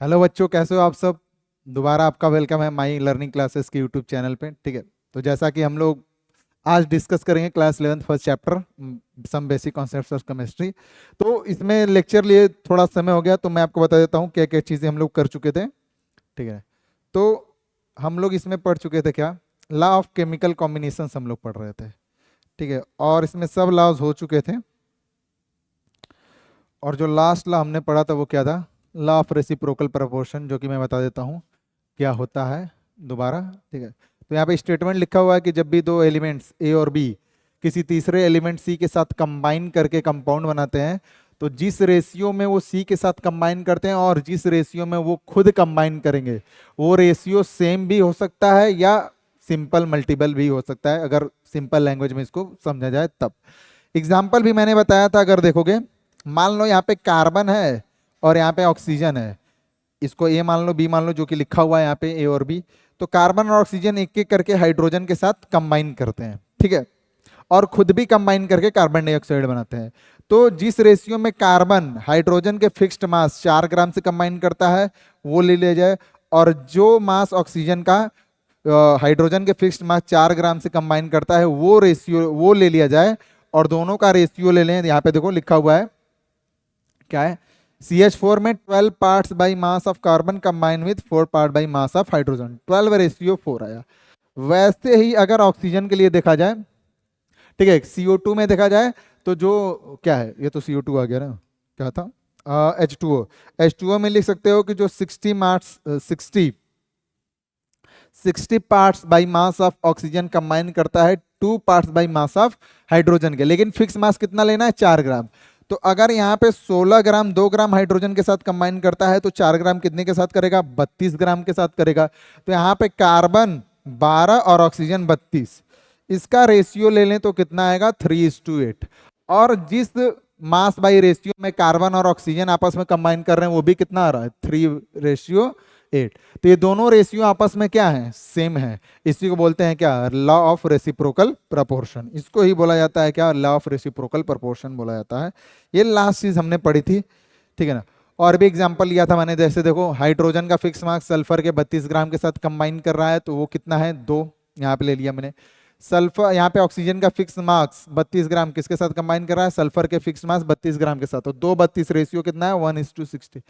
Hello बच्चों, कैसे हो आप सब। दोबारा आपका वेलकम है माई लर्निंग क्लासेस के यूट्यूब चैनल पे। ठीक है, तो जैसा कि हम लोग आज डिस्कस करेंगे class 11th first chapter some basic concepts of chemistry. तो इसमें लेक्चर लिए थोड़ा समय हो गया, तो मैं आपको बता देता हूँ क्या क्या चीज़ें हम लोग कर चुके थे। ठीक है, तो हम लोग इसमें पढ़ चुके थे क्या, लॉ ऑफ केमिकल कॉम्बिनेशंस हम लोग पढ़ रहे थे। ठीक है, और इसमें सब लॉज हो चुके थे। और जो लास्ट लॉ हमने पढ़ा था वो क्या था, लॉ ऑफ रेसिप्रोकल प्रोपोर्शन, जो कि मैं बता देता हूँ क्या होता है दोबारा। ठीक है, तो यहाँ पे स्टेटमेंट लिखा हुआ है कि जब भी दो एलिमेंट्स ए और बी किसी तीसरे एलिमेंट सी के साथ कंबाइन करके कंपाउंड बनाते हैं, तो जिस रेशियो में वो सी के साथ कंबाइन करते हैं और जिस रेशियो में वो खुद कंबाइन करेंगे, वो रेशियो सेम भी हो सकता है या सिंपल मल्टीपल भी हो सकता है, अगर सिंपल लैंग्वेज में इसको समझा जाए तब। एग्जाम्पल भी मैंने बताया था, अगर देखोगे मान लो यहाँ पे कार्बन है और यहाँ पे ऑक्सीजन है। इसको ए मान लो, बी मान लो, जो कि लिखा हुआ है यहाँ पे ए और बी। तो कार्बन और ऑक्सीजन एक एक करके हाइड्रोजन के साथ कंबाइन करते हैं, ठीक है, और खुद भी कंबाइन करके कार्बन डाइऑक्साइड बनाते हैं। तो जिस रेशियो में कार्बन हाइड्रोजन के फिक्स्ड मास 4 ग्राम से कंबाइन करता है वो ले लिया जाए, और जो मास ऑक्सीजन का हाइड्रोजन के फिक्स्ड मास 4 ग्राम से कंबाइन करता है वो रेशियो वो ले लिया जाए, और दोनों का रेशियो ले लें। यहाँ पे देखो लिखा हुआ है क्या है, CH4 में 12 parts by mass of carbon combine with 4 part by mass of hydrogen, 12:4 आया। वैसे ही अगर ऑक्सीजन के लिए देखा जाए, ठीक है, CO2 में देखा जाए तो जो क्या है, ये तो CO2 आ गया ना, क्या था, H2O। H2O में लिख सकते हो कि जो 60 parts by mass of oxygen combine करता है 2 parts by mass of hydrogen के, लेकिन फिक्स मास कितना लेना है, 4 ग्राम। तो अगर यहाँ पे 16 ग्राम 2 ग्राम हाइड्रोजन के साथ कंबाइन करता है तो 4 ग्राम कितने के साथ करेगा, 32 ग्राम के साथ करेगा। तो यहाँ पे कार्बन 12 और ऑक्सीजन 32, इसका रेशियो ले लें तो कितना आएगा, 3:8। और जिस मास बाई रेशियो में कार्बन और ऑक्सीजन आपस में कंबाइन कर रहे हैं वो भी कितना आ रहा है, 3:8। तो ये दोनों रेशियो आपस में क्या है, सेम है। इसी को बोलते हैं क्या, लॉ ऑफ रेसिप्रोकल प्रोपोर्शन। इसको ही बोला जाता है क्या, लॉ ऑफ रेसिप्रोकल प्रोपोर्शन बोला जाता है। ये लास्ट चीज हमने पढ़ी थी, ठीक है ना। और भी एग्जांपल लिया था मैंने, जैसे देखो हाइड्रोजन का फिक्स मार्क्स सल्फर के 32 ग्राम के साथ कंबाइन कर रहा है तो वो कितना है, 2, यहाँ पे ले लिया मैंने। सल्फर, यहाँ पे ऑक्सीजन का फिक्स मार्क्स 32 ग्राम किसके साथ कंबाइन कर रहा है, सल्फर के फिक्स मार्क्स 32 ग्राम के साथ, तो 2:32 रेशियो कितना है, 1:60।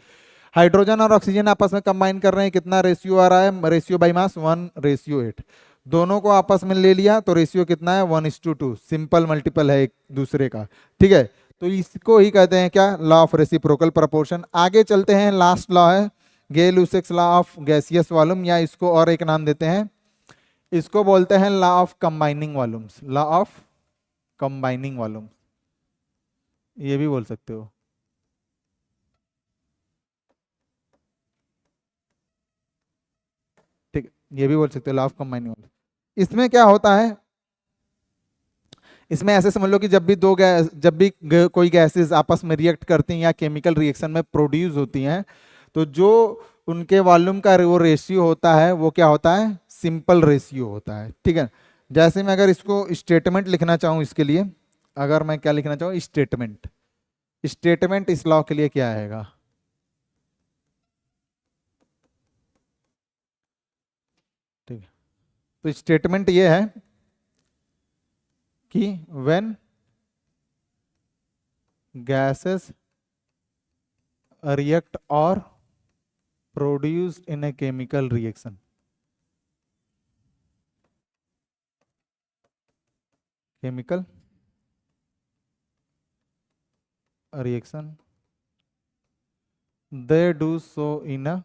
हाइड्रोजन और ऑक्सीजन आपस में कंबाइन कर रहे हैं, कितना रेशियो आ रहा है, रेशियो बाई मास 1:8। दोनों को आपस में ले लिया तो रेशियो कितना है, 1:2, सिंपल मल्टीपल है एक दूसरे का। ठीक है, तो इसको ही कहते हैं क्या, लॉ ऑफ रेसिप्रोकल प्रोपोर्शन। आगे चलते हैं, लास्ट लॉ है गै-लुसेक्स लॉ ऑफ गैसियस वॉल्यूम, या इसको और एक नाम देते हैं, इसको बोलते हैं law of combining volumes, law of combining volume, ये भी बोल सकते हो। ठीक है, ये भी बोल सकते हो लॉ ऑफ कंबाइनिंग वॉल्यूम। इसमें क्या होता है, इसमें ऐसे समझ लो कि जब भी दो गैस, जब भी कोई गैसेस आपस में रिएक्ट करती हैं या केमिकल रिएक्शन में प्रोड्यूस होती हैं, तो जो उनके वॉल्यूम का वो रेशियो होता है वो क्या होता है, सिंपल रेशियो होता है। ठीक है, जैसे मैं अगर इसको स्टेटमेंट लिखना चाहूँ इसके लिए, अगर मैं क्या लिखना चाहूँ, स्टेटमेंट, स्टेटमेंट इस लॉ के लिए क्या आएगा, ठीक है, तो स्टेटमेंट ये है कि व्हेन गैसेस रिएक्ट और produced in a chemical reaction, chemical reaction, they do so in a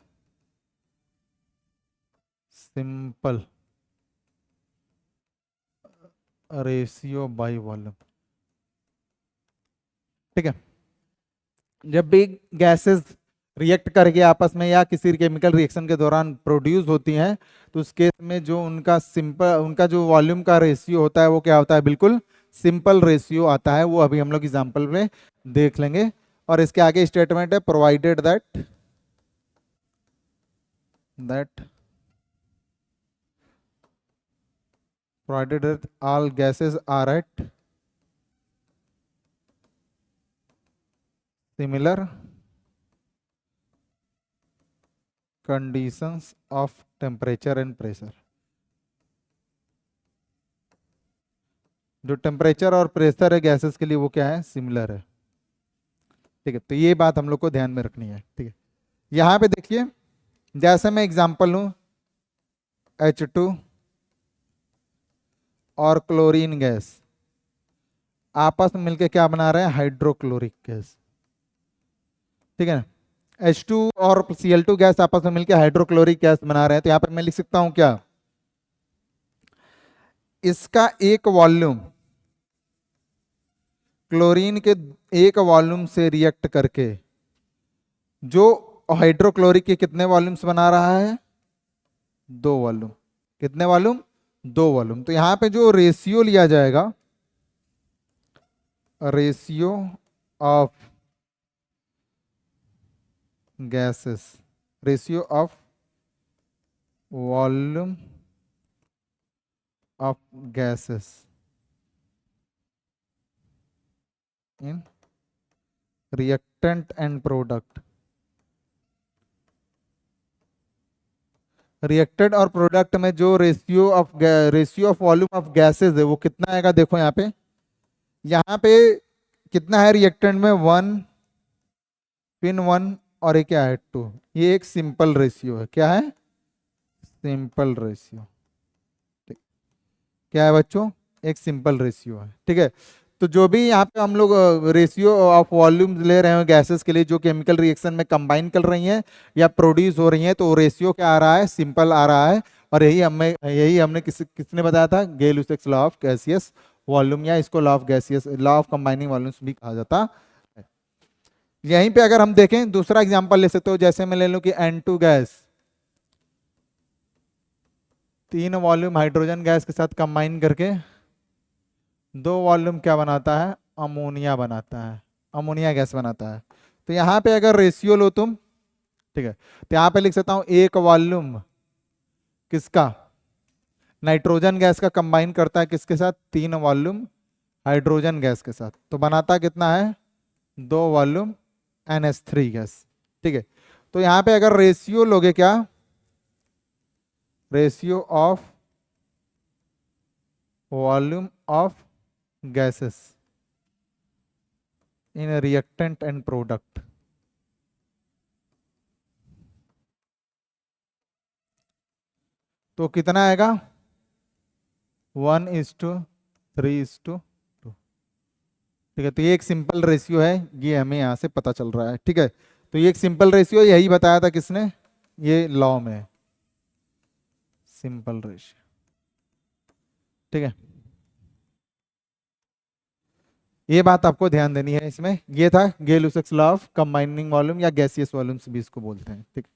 simple ratio by volume। ठीक है, जब भी गैसेस रिएक्ट करके आपस में या किसी केमिकल रिएक्शन के दौरान प्रोड्यूस होती हैं, तो उस केस में जो उनका सिंपल, उनका जो वॉल्यूम का रेशियो होता है वो क्या होता है, बिल्कुल सिंपल रेशियो आता है। वो अभी हम लोग एग्जांपल में देख लेंगे। और इसके आगे स्टेटमेंट है, provided that that provided that all gases are at similar conditions of temperature and pressure. जो टेम्परेचर और प्रेशर है गैसेस के लिए वो क्या है, सिमिलर है। ठीक है, तो ये बात हम लोग को ध्यान में रखनी है। ठीक है, यहां पे देखिए जैसे मैं एग्जांपल लूं, H2 और क्लोरीन गैस आपस में मिलकर क्या बना रहे हैं, हाइड्रोक्लोरिक गैस। ठीक है ना, H2 और Cl2 गैस आपस में मिलकर हाइड्रोक्लोरिक गैस बना रहे हैं। तो यहां पर मैं लिख सकता हूं क्या, इसका एक वॉल्यूम क्लोरीन के एक वॉल्यूम से रिएक्ट करके जो हाइड्रोक्लोरिक के कितने वॉल्यूम्स बना रहा है, 2 वॉल्यूम। कितने वॉल्यूम, 2 वॉल्यूम। तो यहां पे जो रेशियो लिया जाएगा, ratio of gases, ratio of volume of gases in reactant and product. Reacted और प्रोडक्ट में जो ratio of volume of gases है वो कितना आएगा, देखो यहाँ पे कितना है रिएक्टेंट में, 1 फिर 1 और एक क्या है 2। ये एक सिंपल रेशियो है। क्या है, सिंपल रेशियो। क्या है बच्चों, एक सिंपल रेशियो है। ठीक है, तो जो भी यहाँ पे हम लोग रेशियो ऑफ वॉल्यूम ले रहे हैं गैसेस के लिए जो केमिकल रिएक्शन में कंबाइन कर रही हैं या प्रोड्यूस हो रही हैं, तो रेशियो क्या आ रहा है, सिंपल आ रहा है। और यही हमने किसने बताया था, गै-लुसाक्स लॉ ऑफ गैसियस वॉल्यूम, या इसको law of gaseous, law of combining volumes भी कहा जाता है। यहीं पे अगर हम देखें दूसरा एग्जांपल ले सकते हो, जैसे मैं ले लूं कि N2 gas 3 volume hydrogen gas के साथ कंबाइन करके 2 वॉल्यूम क्या बनाता है, अमोनिया बनाता है, अमोनिया गैस बनाता है। तो यहाँ पे अगर रेशियो लो तुम, ठीक है, तो यहाँ पे लिख सकता हूँ 1 वॉल्यूम किसका, नाइट्रोजन गैस का कंबाइन करता है किसके साथ, 3 वॉल्यूम हाइड्रोजन गैस के साथ, तो बनाता कितना है, 2 वॉल्यूम NH3 गैस। ठीक है, तो यहाँ पे अगर रेशियो लोगे क्या, ratio of volume of gases in reactant and product, तो कितना आएगा, 1:3:2। ठीक है, तो ये एक सिंपल रेशियो है, ये हमें यहां से पता चल रहा है। ठीक है, तो ये एक सिंपल रेशियो, यही बताया था किसने, ये लॉ में, सिंपल रेशियो। ठीक है, ये बात आपको ध्यान देनी है इसमें। ये था गै-लुसाक्स लॉ ऑफ कंबाइनिंग वॉल्यूम या गैसियस वॉल्यूम्स भी इसको बोलते हैं। ठीक,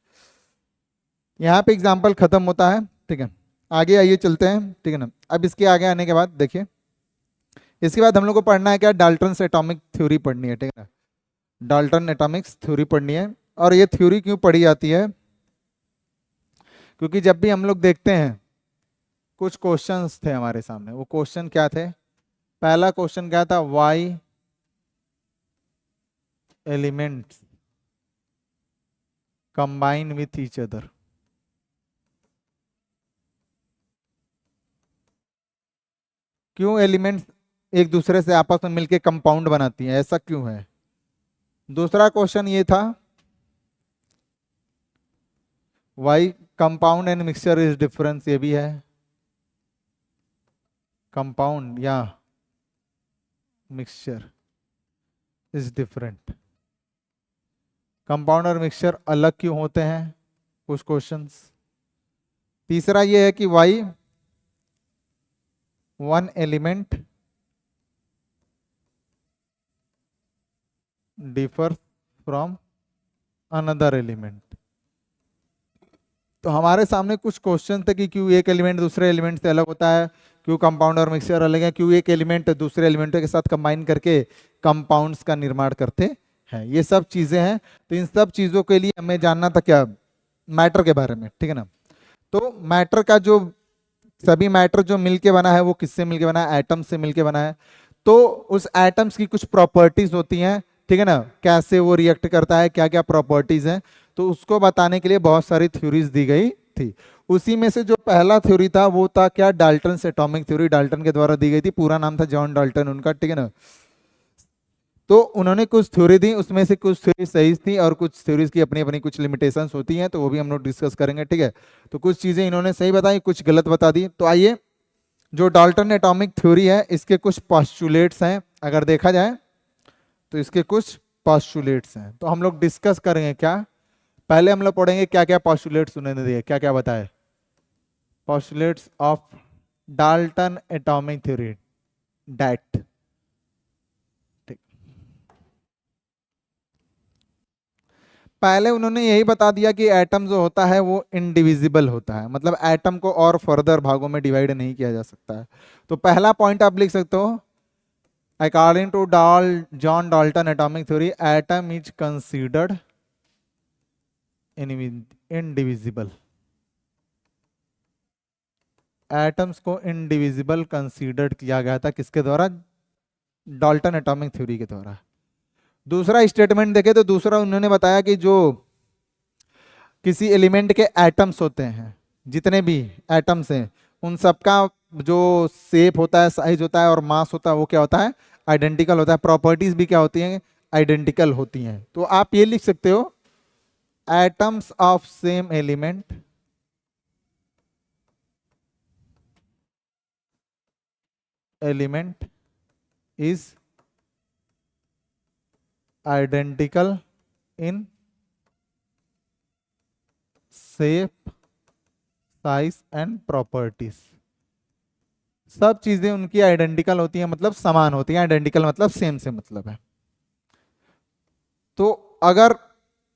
यहाँ पे एग्जांपल खत्म होता है। ठीक है, आगे आइए चलते हैं। ठीक है ना, अब इसके आगे आने के बाद देखिए, इसके बाद हम लोग को पढ़ना है क्या, डाल्टन्स एटॉमिक थ्योरी पढ़नी है। ठीक है ना, डाल्टन एटॉमिक्स थ्योरी पढ़नी है। और ये थ्योरी क्यों पढ़ी जाती है, क्योंकि जब भी हम लोग देखते हैं, कुछ क्वेश्चंस थे हमारे सामने, वो क्वेश्चन क्या थे, पहला क्वेश्चन क्या था, why elements combine with each other. क्यों एलिमेंट्स एक दूसरे से आपस में मिलके कंपाउंड बनाती हैं, ऐसा क्यों है। दूसरा क्वेश्चन ये था, why compound and mixture is difference, ये भी है, कंपाउंड या मिक्सचर इज डिफरेंट, कंपाउंड और मिक्सचर अलग क्यों होते हैं, कुछ क्वेश्चंस। तीसरा ये है कि why one element differ from another element. तो हमारे सामने कुछ क्वेश्चन थे कि क्यों एक एलिमेंट दूसरे एलिमेंट से अलग होता है, क्यों कंपाउंड और मिक्सचर अलग है, क्यों एक एलिमेंट दूसरे एलिमेंटों के साथ कंबाइन करके कंपाउंड्स का निर्माण करते हैं, ये सब चीजें हैं। तो इन सब चीजों के लिए हमें जानना था क्या, मैटर के बारे में। ठीक है ना, तो मैटर का जो सभी मैटर जो मिलके बना है वो किससे मिलके बना है, एटम से मिलके बना है। तो उस एटम्स की कुछ प्रॉपर्टीज होती हैं, ठीक है ना, कैसे वो रिएक्ट करता है, क्या क्या प्रॉपर्टीज हैं। तो उसको बताने के लिए बहुत सारी थ्योरीज दी गई थी। उसी में से जो पहला थ्योरी था वो था क्या, डाल्टन एटॉमिक थ्योरी, डाल्टन के द्वारा दी गई थी, पूरा नाम था जॉन डाल्टन उनका, ठीक है ना। तो उन्होंने कुछ थ्योरी दी, उसमें से कुछ थ्योरी सही थी और कुछ थ्योरीज की अपनी अपनी कुछ लिमिटेशंस होती हैं, तो वो भी हम लोग डिस्कस करेंगे, ठीक है। तो कुछ चीजें इन्होंने सही बताई, कुछ गलत बता दी। तो आइए, जो डाल्टन एटॉमिक थ्योरी है इसके कुछ पॉस्टुलेट्स हैं, अगर देखा जाए तो इसके कुछ पॉस्टुलेट्स हैं, तो हम लोग डिस्कस करेंगे। क्या पहले हम लोग पढ़ेंगे क्या क्या पॉस्टुलेट्स उन्होंने दिए, क्या क्या बताए, postulates of Dalton atomic theory, that. पहले उन्होंने यही बता दिया कि एटम जो होता है वो इनडिविजिबल होता है, मतलब एटम को और फर्दर भागों में डिवाइड नहीं किया जा सकता है। तो पहला पॉइंट आप लिख सकते हो, according to John Dalton atomic theory, atom is considered indivisible. Atoms को इनडिविजिबल कंसीडर्ड किया गया था, किसके द्वारा, डाल्टन एटॉमिक थ्योरी के द्वारा। दूसरा स्टेटमेंट देखे तो दूसरा उन्होंने बताया कि जो किसी एलिमेंट के एटम्स होते हैं, जितने भी एटम्स हैं उन सबका जो शेप होता है, साइज होता है और मास होता है, वो क्या होता है, आइडेंटिकल होता है। प्रॉपर्टीज भी क्या होती हैं, आइडेंटिकल होती हैं। तो आप ये लिख सकते हो, atoms of same element is identical in shape, size and properties. सब चीजें उनकी आइडेंटिकल होती हैं, मतलब समान होती हैं। आइडेंटिकल मतलब सेम से मतलब है। तो अगर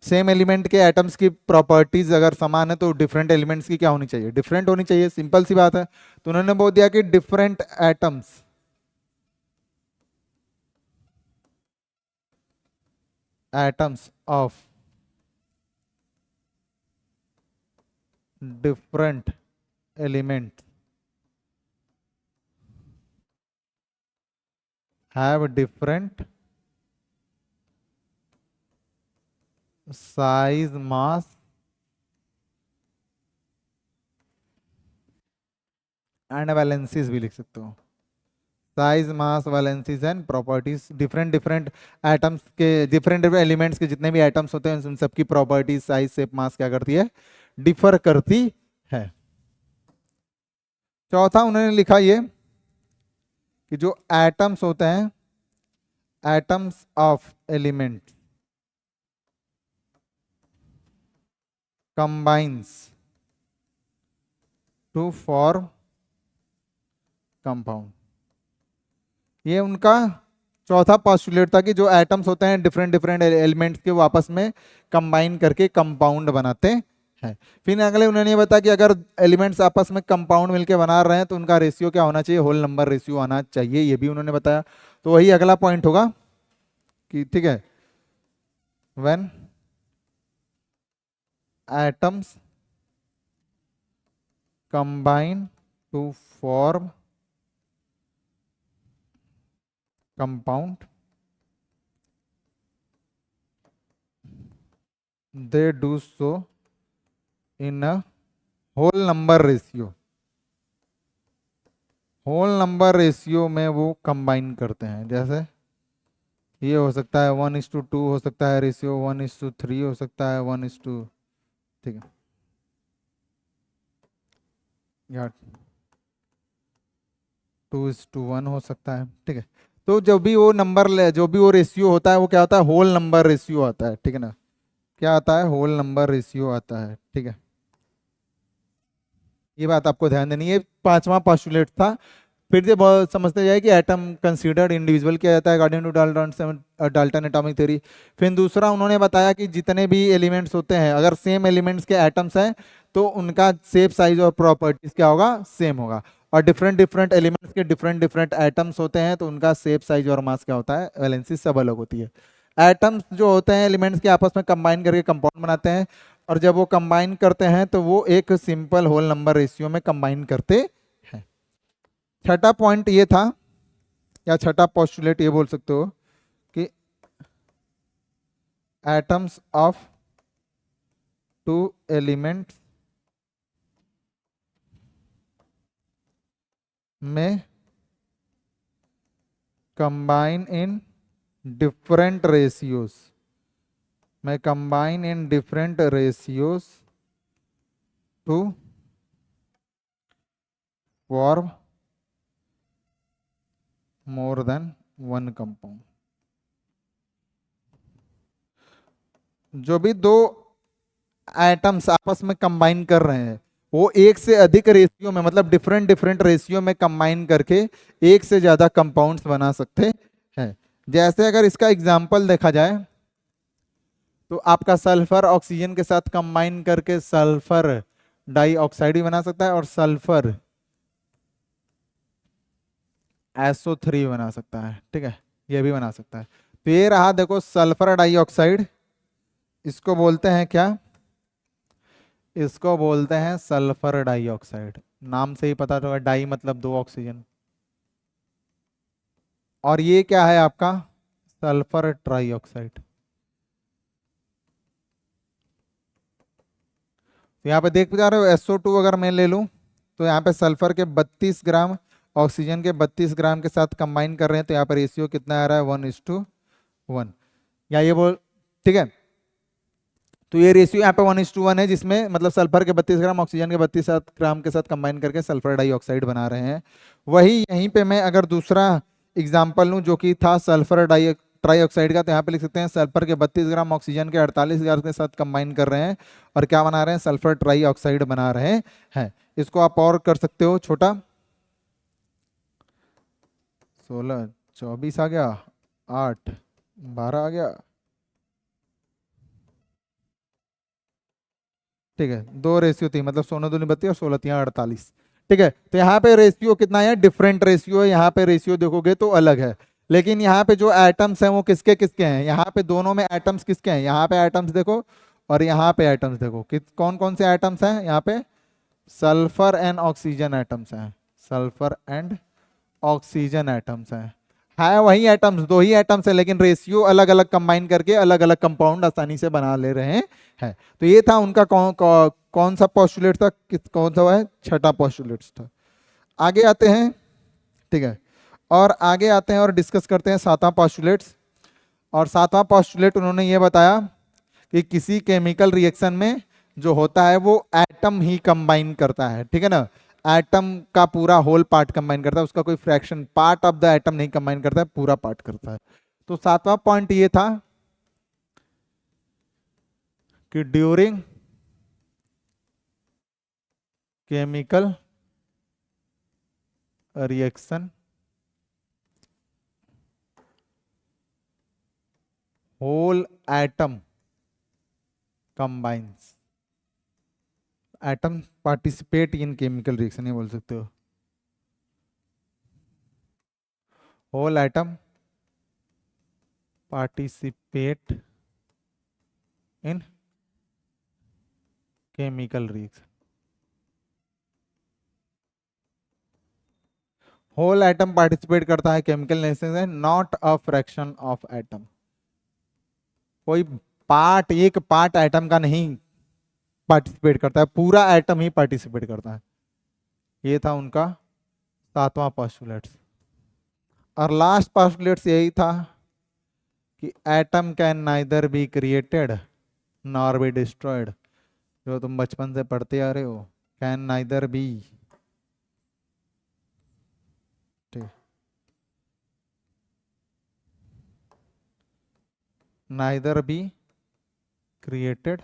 सेम एलिमेंट के एटम्स की प्रॉपर्टीज अगर समान है तो डिफरेंट एलिमेंट्स की क्या होनी चाहिए, डिफरेंट होनी चाहिए, सिंपल सी बात है। तो उन्होंने बोल दिया कि different atoms of different element have different size, mass and valencies भी लिख सकते हो। Size, mass, valencies and properties, different different atoms के, डिफरेंट डिफरेंट एलिमेंट्स के जितने भी एटम्स होते हैं उन सबकी प्रॉपर्टीज, साइज, शेप, मास क्या करती है, डिफर करती है। चौथा उन्होंने लिखा ये कि जो एटम्स होते हैं, atoms of element combines to form compound. ये उनका चौथा पॉस्टुलेट था कि जो एटम्स होते हैं डिफरेंट डिफरेंट एलिमेंट्स के, वो आपस में कंबाइन करके कंपाउंड बनाते हैं। फिर अगले उन्होंने ये बताया कि अगर एलिमेंट्स आपस में कंपाउंड मिलके बना रहे हैं तो उनका रेशियो क्या होना चाहिए, होल नंबर रेशियो आना चाहिए, ये भी उन्होंने बताया। तो वही अगला पॉइंट होगा कि ठीक है, when atoms combine to form compound, they do so in a whole number ratio। Whole number ratio में वो कंबाइन करते हैं। जैसे ये हो सकता है 1:2 हो सकता है रेशियो, 1:3 हो सकता है, 1:, ठीक है, या 2:1 हो सकता है, ठीक है। तो जब भी वो नंबर, जो भी वो रेशियो होता है वो क्या होता है, होल नंबर रेशियो आता है, ठीक है ना। क्या आता है, होल नंबर रेशियो आता है, ठीक है। ये बात आपको ध्यान देनी है, पांचवा पॉस्टुलेट था। फिर से बहुत समझते जाए कि एटम कंसीडर्ड इंडिविजुअल किया जाता है according to Dalton atomic theory. फिर दूसरा उन्होंने बताया कि जितने भी एलिमेंट्स होते हैं, अगर सेम एलिमेंट्स के एटम्स हैं तो उनका शेप, साइज और प्रॉपर्टीज क्या होगा, सेम होगा। और डिफरेंट डिफरेंट एलिमेंट्स के डिफरेंट डिफरेंट एटम्स होते हैं तो उनका शेप, साइज और मास क्या होता है, वैलेंसी सब अलग होती है। एटम्स जो होते हैं एलिमेंट्स के आपस में कंबाइन करके कंपाउंड बनाते हैं, और जब वो कंबाइन करते हैं तो वो एक सिंपल होल नंबर रेशियो में कंबाइन करते हैं। छठा पॉइंट ये था, या छठा पोस्टुलेट ये बोल सकते हो कि एटम्स ऑफ टू एलिमेंट्स में कंबाइन इन डिफरेंट रेशियोज, में combine in different ratios to form more than one compound. जो भी दो एटम्स आपस में कंबाइन कर रहे हैं वो एक से अधिक रेशियो में, मतलब डिफरेंट डिफरेंट रेशियो में कंबाइन करके एक से ज्यादा कंपाउंड्स बना सकते हैं। जैसे अगर इसका एग्जांपल देखा जाए तो आपका सल्फर ऑक्सीजन के साथ कंबाइन करके सल्फर डाइऑक्साइड भी बना सकता है और सल्फर SO3 बना सकता है। ठीक है, ये भी बना सकता है। तो ये रहा, देखो सल्फर डाइऑक्साइड, इसको बोलते हैं क्या? इसको बोलते हैं सल्फर डाइऑक्साइड। नाम से ही पता चला, डाई मतलब दो ऑक्सीजन। और ये क्या है आपका? Sulphur trioxide. तो यहाँ पे देख पा रहे हो SO2 अगर मैं ले लूं तो यहाँ पे सल्फर के 32 ग्राम ऑक्सीजन के 32 ग्राम के साथ कंबाइन कर रहे हैं, तो यहाँ पर रेशियो कितना आ रहा है? 1:1। या ये बोल, ठीक है, तो ये रेशियो यहाँ पे 1:1 है, जिसमें मतलब सल्फर के 32 ग्राम ऑक्सीजन के 32 ग्राम के साथ कंबाइन करके सल्फर डाइऑक्साइड बना रहे हैं। वही यहीं पे मैं अगर दूसरा एग्जाम्पल लूँ जो कि था सल्फर ट्राइऑक्साइड का, तो यहाँ पे लिख सकते हैं सल्फर के 32 ग्राम ऑक्सीजन के 48 ग्राम के साथ कंबाइन कर रहे हैं और क्या बना रहे हैं? सल्फर ट्राइऑक्साइड बना रहे हैं। इसको आप और कर सकते हो छोटा, 16 24 आ गया, 8 12 आ गया। ठीक है, दो रेशियो थी, मतलब 16 दूनी 32 और 16 तिया 48। ठीक है, तो यहाँ पे रेशियो कितना है? डिफरेंट रेशियो है। यहाँ पे रेशियो देखोगे तो अलग है, लेकिन यहाँ पे जो एटम्स हैं वो किसके किसके हैं? यहाँ पे दोनों में एटम्स किसके हैं? यहाँ पे एटम्स देखो और यहाँ पे एटम्स देखो, किस कौन कौन से एटम्स हैं यहाँ पे? सल्फर एंड ऑक्सीजन एटम्स हैं। सल्फर एंड ऑक्सीजन एटम्स हैं। है वही एटम्स, दो ही एटम्स है, लेकिन रेशियो अलग अलग कंबाइन करके अलग अलग कंपाउंड आसानी से बना ले रहे हैं। तो ये था उनका कौन सा पोस्टुलेट था, कौन सा है? छठा पोस्टुलेट था। आगे आते हैं, ठीक है, और आगे आते हैं और डिस्कस करते हैं सातवां पोस्टुलेट्स। और सातवां पोस्टुलेट उन्होंने ये बताया कि किसी केमिकल रिएक्शन में जो होता है वो एटम ही कंबाइन करता है। ठीक है ना, एटम का पूरा होल पार्ट कंबाइन करता है, उसका कोई fraction part of the atom नहीं कंबाइन करता है, पूरा पार्ट करता है। तो सातवां पॉइंट ये था कि during chemical reaction whole atom combines, atom participate in chemical reaction, ये बोल सकते हो। Whole atom participate in chemical reaction. Whole atom participate करता है केमिकल रिएक्शन में, not a fraction of atom. कोई पार्ट, एक पार्ट एटम का नहीं पार्टिसिपेट करता है, पूरा एटम ही पार्टिसिपेट करता है। ये था उनका सातवां पोस्टुलेट। और लास्ट पोस्टुलेट यही था कि atom can neither be created nor be destroyed, जो तुम बचपन से पढ़ते आ रहे हो। Can neither B, neither be created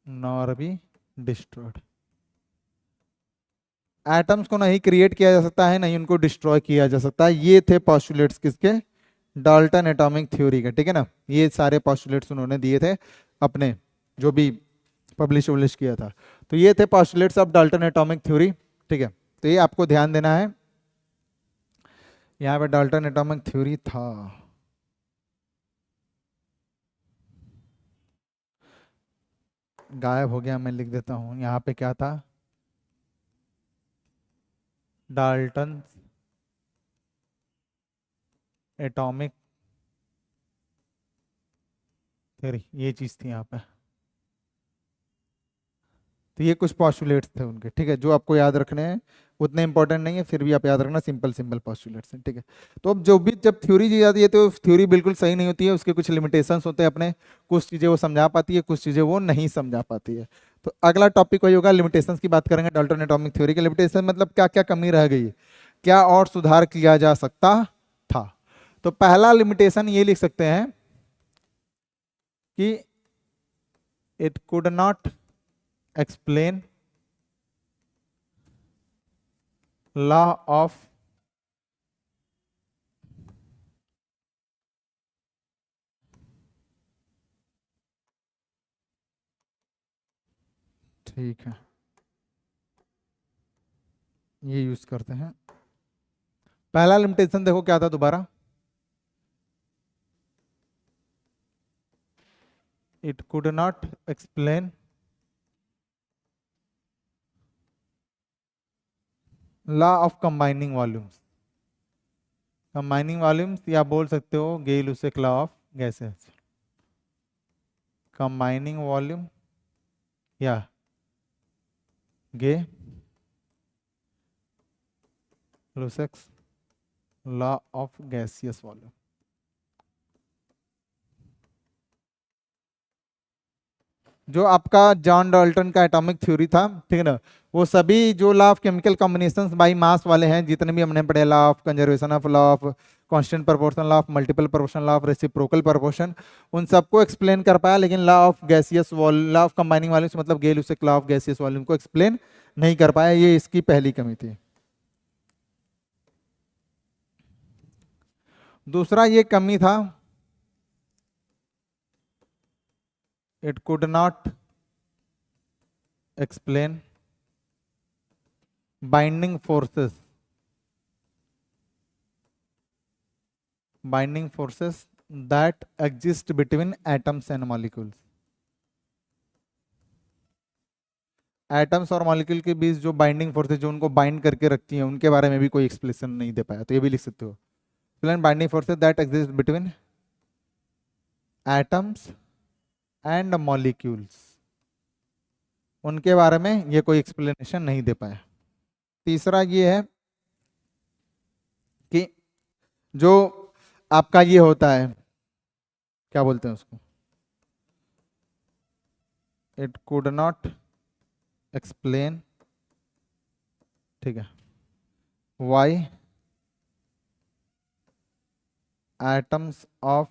nor be destroyed. Atoms को नहीं क्रिएट किया जा सकता है, नहीं उनको डिस्ट्रॉय किया जा सकता है। ये थे पोस्टुलेट्स किसके? डाल्टन एटॉमिक थ्योरी के। ठीक है ना, ये सारे पोस्टुलेट्स उन्होंने दिए थे अपने, जो भी पब्लिश किया था। तो ये थे postulates of Dalton atomic theory. ठीक है, तो ये आपको ध्यान देना है, यहाँ पे डाल्टन एटॉमिक थ्योरी था। गायब हो गया, मैं लिख देता हूं। यहाँ पे क्या था? डाल्टन एटॉमिक थ्योरी, ये चीज थी यहाँ पे। तो ये कुछ पॉस्टुलेट्स थे उनके, ठीक है, जो आपको याद रखने हैं, उतने इंपॉर्टेंट नहीं है, फिर भी आप याद रखना, सिंपल सिंपल पॉस्टुलेट्स हैं, ठीक है। तो अब जो भी जब थ्योरी दी जाती है तो थ्योरी बिल्कुल सही नहीं होती है, उसके कुछ लिमिटेशंस होते हैं अपने, कुछ चीज़ें वो समझा पाती है, कुछ चीज़ें वो नहीं समझा पाती है। तो अगला टॉपिक वही होगा, लिमिटेशंस की बात करेंगे। डाल्टन एटॉमिक थ्योरी के लिमिटेशन मतलब क्या क्या कमी रह गई, क्या और सुधार किया जा सकता था। तो पहला लिमिटेशन ये लिख सकते हैं कि it could not explain law of ठीक है, ये यूज करते हैं। पहला लिमिटेशन देखो क्या था दोबारा, it could not explain law of combining volumes. Combining volumes या बोल सकते हो Gay-Lussac law of gases. Combining volume या Gay-Lussac law of gaseous volume. जो आपका जॉन डाल्टन का एटॉमिक थ्योरी था, ठीक है ना, वो सभी जो law of chemical combinations by mass वाले हैं जितने भी हमने पढ़े, law of conservation of, law of constant proportion, law of multiple proportion, law of reciprocal proportion, उन सबको एक्सप्लेन कर पाया, लेकिन law of gaseous volume, law of combining volumes मतलब गेल-लुसेक लॉ ऑफ गैसियस वॉल्यूम को एक्सप्लेन नहीं कर पाया। ये इसकी पहली कमी थी। दूसरा ये कमी था, it could not explain binding forces, binding forces that exist between atoms and molecules. Atoms और मॉलिक्यूल के बीच जो बाइंडिंग फोर्सेस जो उनको बाइंड करके रखती हैं, उनके बारे में भी कोई एक्सप्लेनेशन नहीं दे पाया। तो ये भी लिख सकते हो, explain binding forces that exist between atoms and molecules, उनके बारे में ये कोई एक्सप्लेनेशन नहीं दे पाया। तीसरा ये है कि जो आपका ये होता है, क्या बोलते हैं उसको, इट कुड नॉट एक्सप्लेन, ठीक है, why atoms of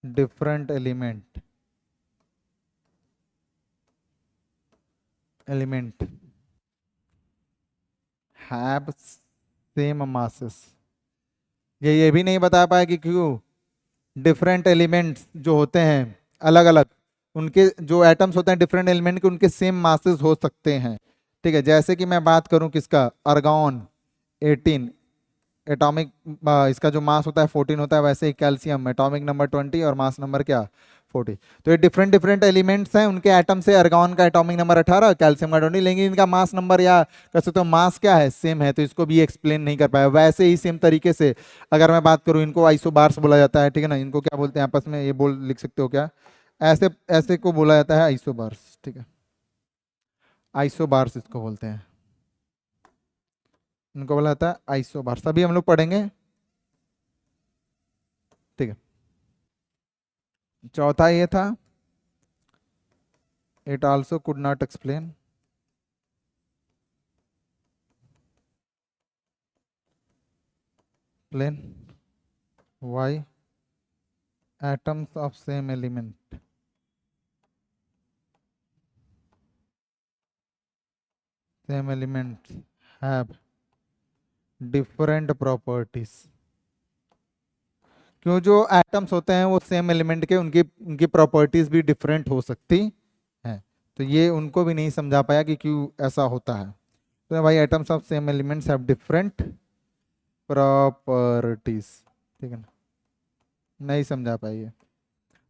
different element have same masses. ये भी नहीं बता पाया कि क्यों डिफरेंट एलिमेंट्स जो होते हैं अलग अलग, उनके जो एटम्स होते हैं डिफरेंट एलिमेंट के, उनके सेम मासेस हो सकते हैं, ठीक है। जैसे कि मैं बात करूं किसका, आर्गॉन 18 एटॉमिक, इसका जो मास होता है 14 होता है, वैसे ही कैल्शियम एटॉमिक नंबर 20 और मास नंबर क्या 40। तो ये डिफरेंट डिफरेंट एलिमेंट्स हैं, उनके एटम से आर्गॉन का एटॉमिक नंबर 18, कैल्शियम का 20, लेकिन इनका मास नंबर या कह सकते हो मास क्या है, सेम है, तो इसको भी एक्सप्लेन नहीं कर पाया। वैसे ही सेम तरीके से अगर मैं बात करूं, इनको आइसोबार्स बोला जाता है, ठीक है ना, इनको क्या बोलते हैं आपस में, ये बोल लिख सकते हो क्या, ऐसे ऐसे को बोला जाता है आइसोबार्स, ठीक है, आइसोबार्स इसको बोलते हैं, इनको बोला जाता है आइसोबार्स, अभी हम लोग पढ़ेंगे, ठीक है। चौथा ये था, it also could not explain why atoms of same element have different properties। क्यों जो एटम्स होते हैं वो सेम एलिमेंट के, उनकी उनकी प्रॉपर्टीज भी डिफरेंट हो सकती हैं। तो ये उनको भी नहीं समझा पाया कि क्यों ऐसा होता है। तो भाई atoms of same elements have different properties, ठीक है ना, नहीं समझा पाइए।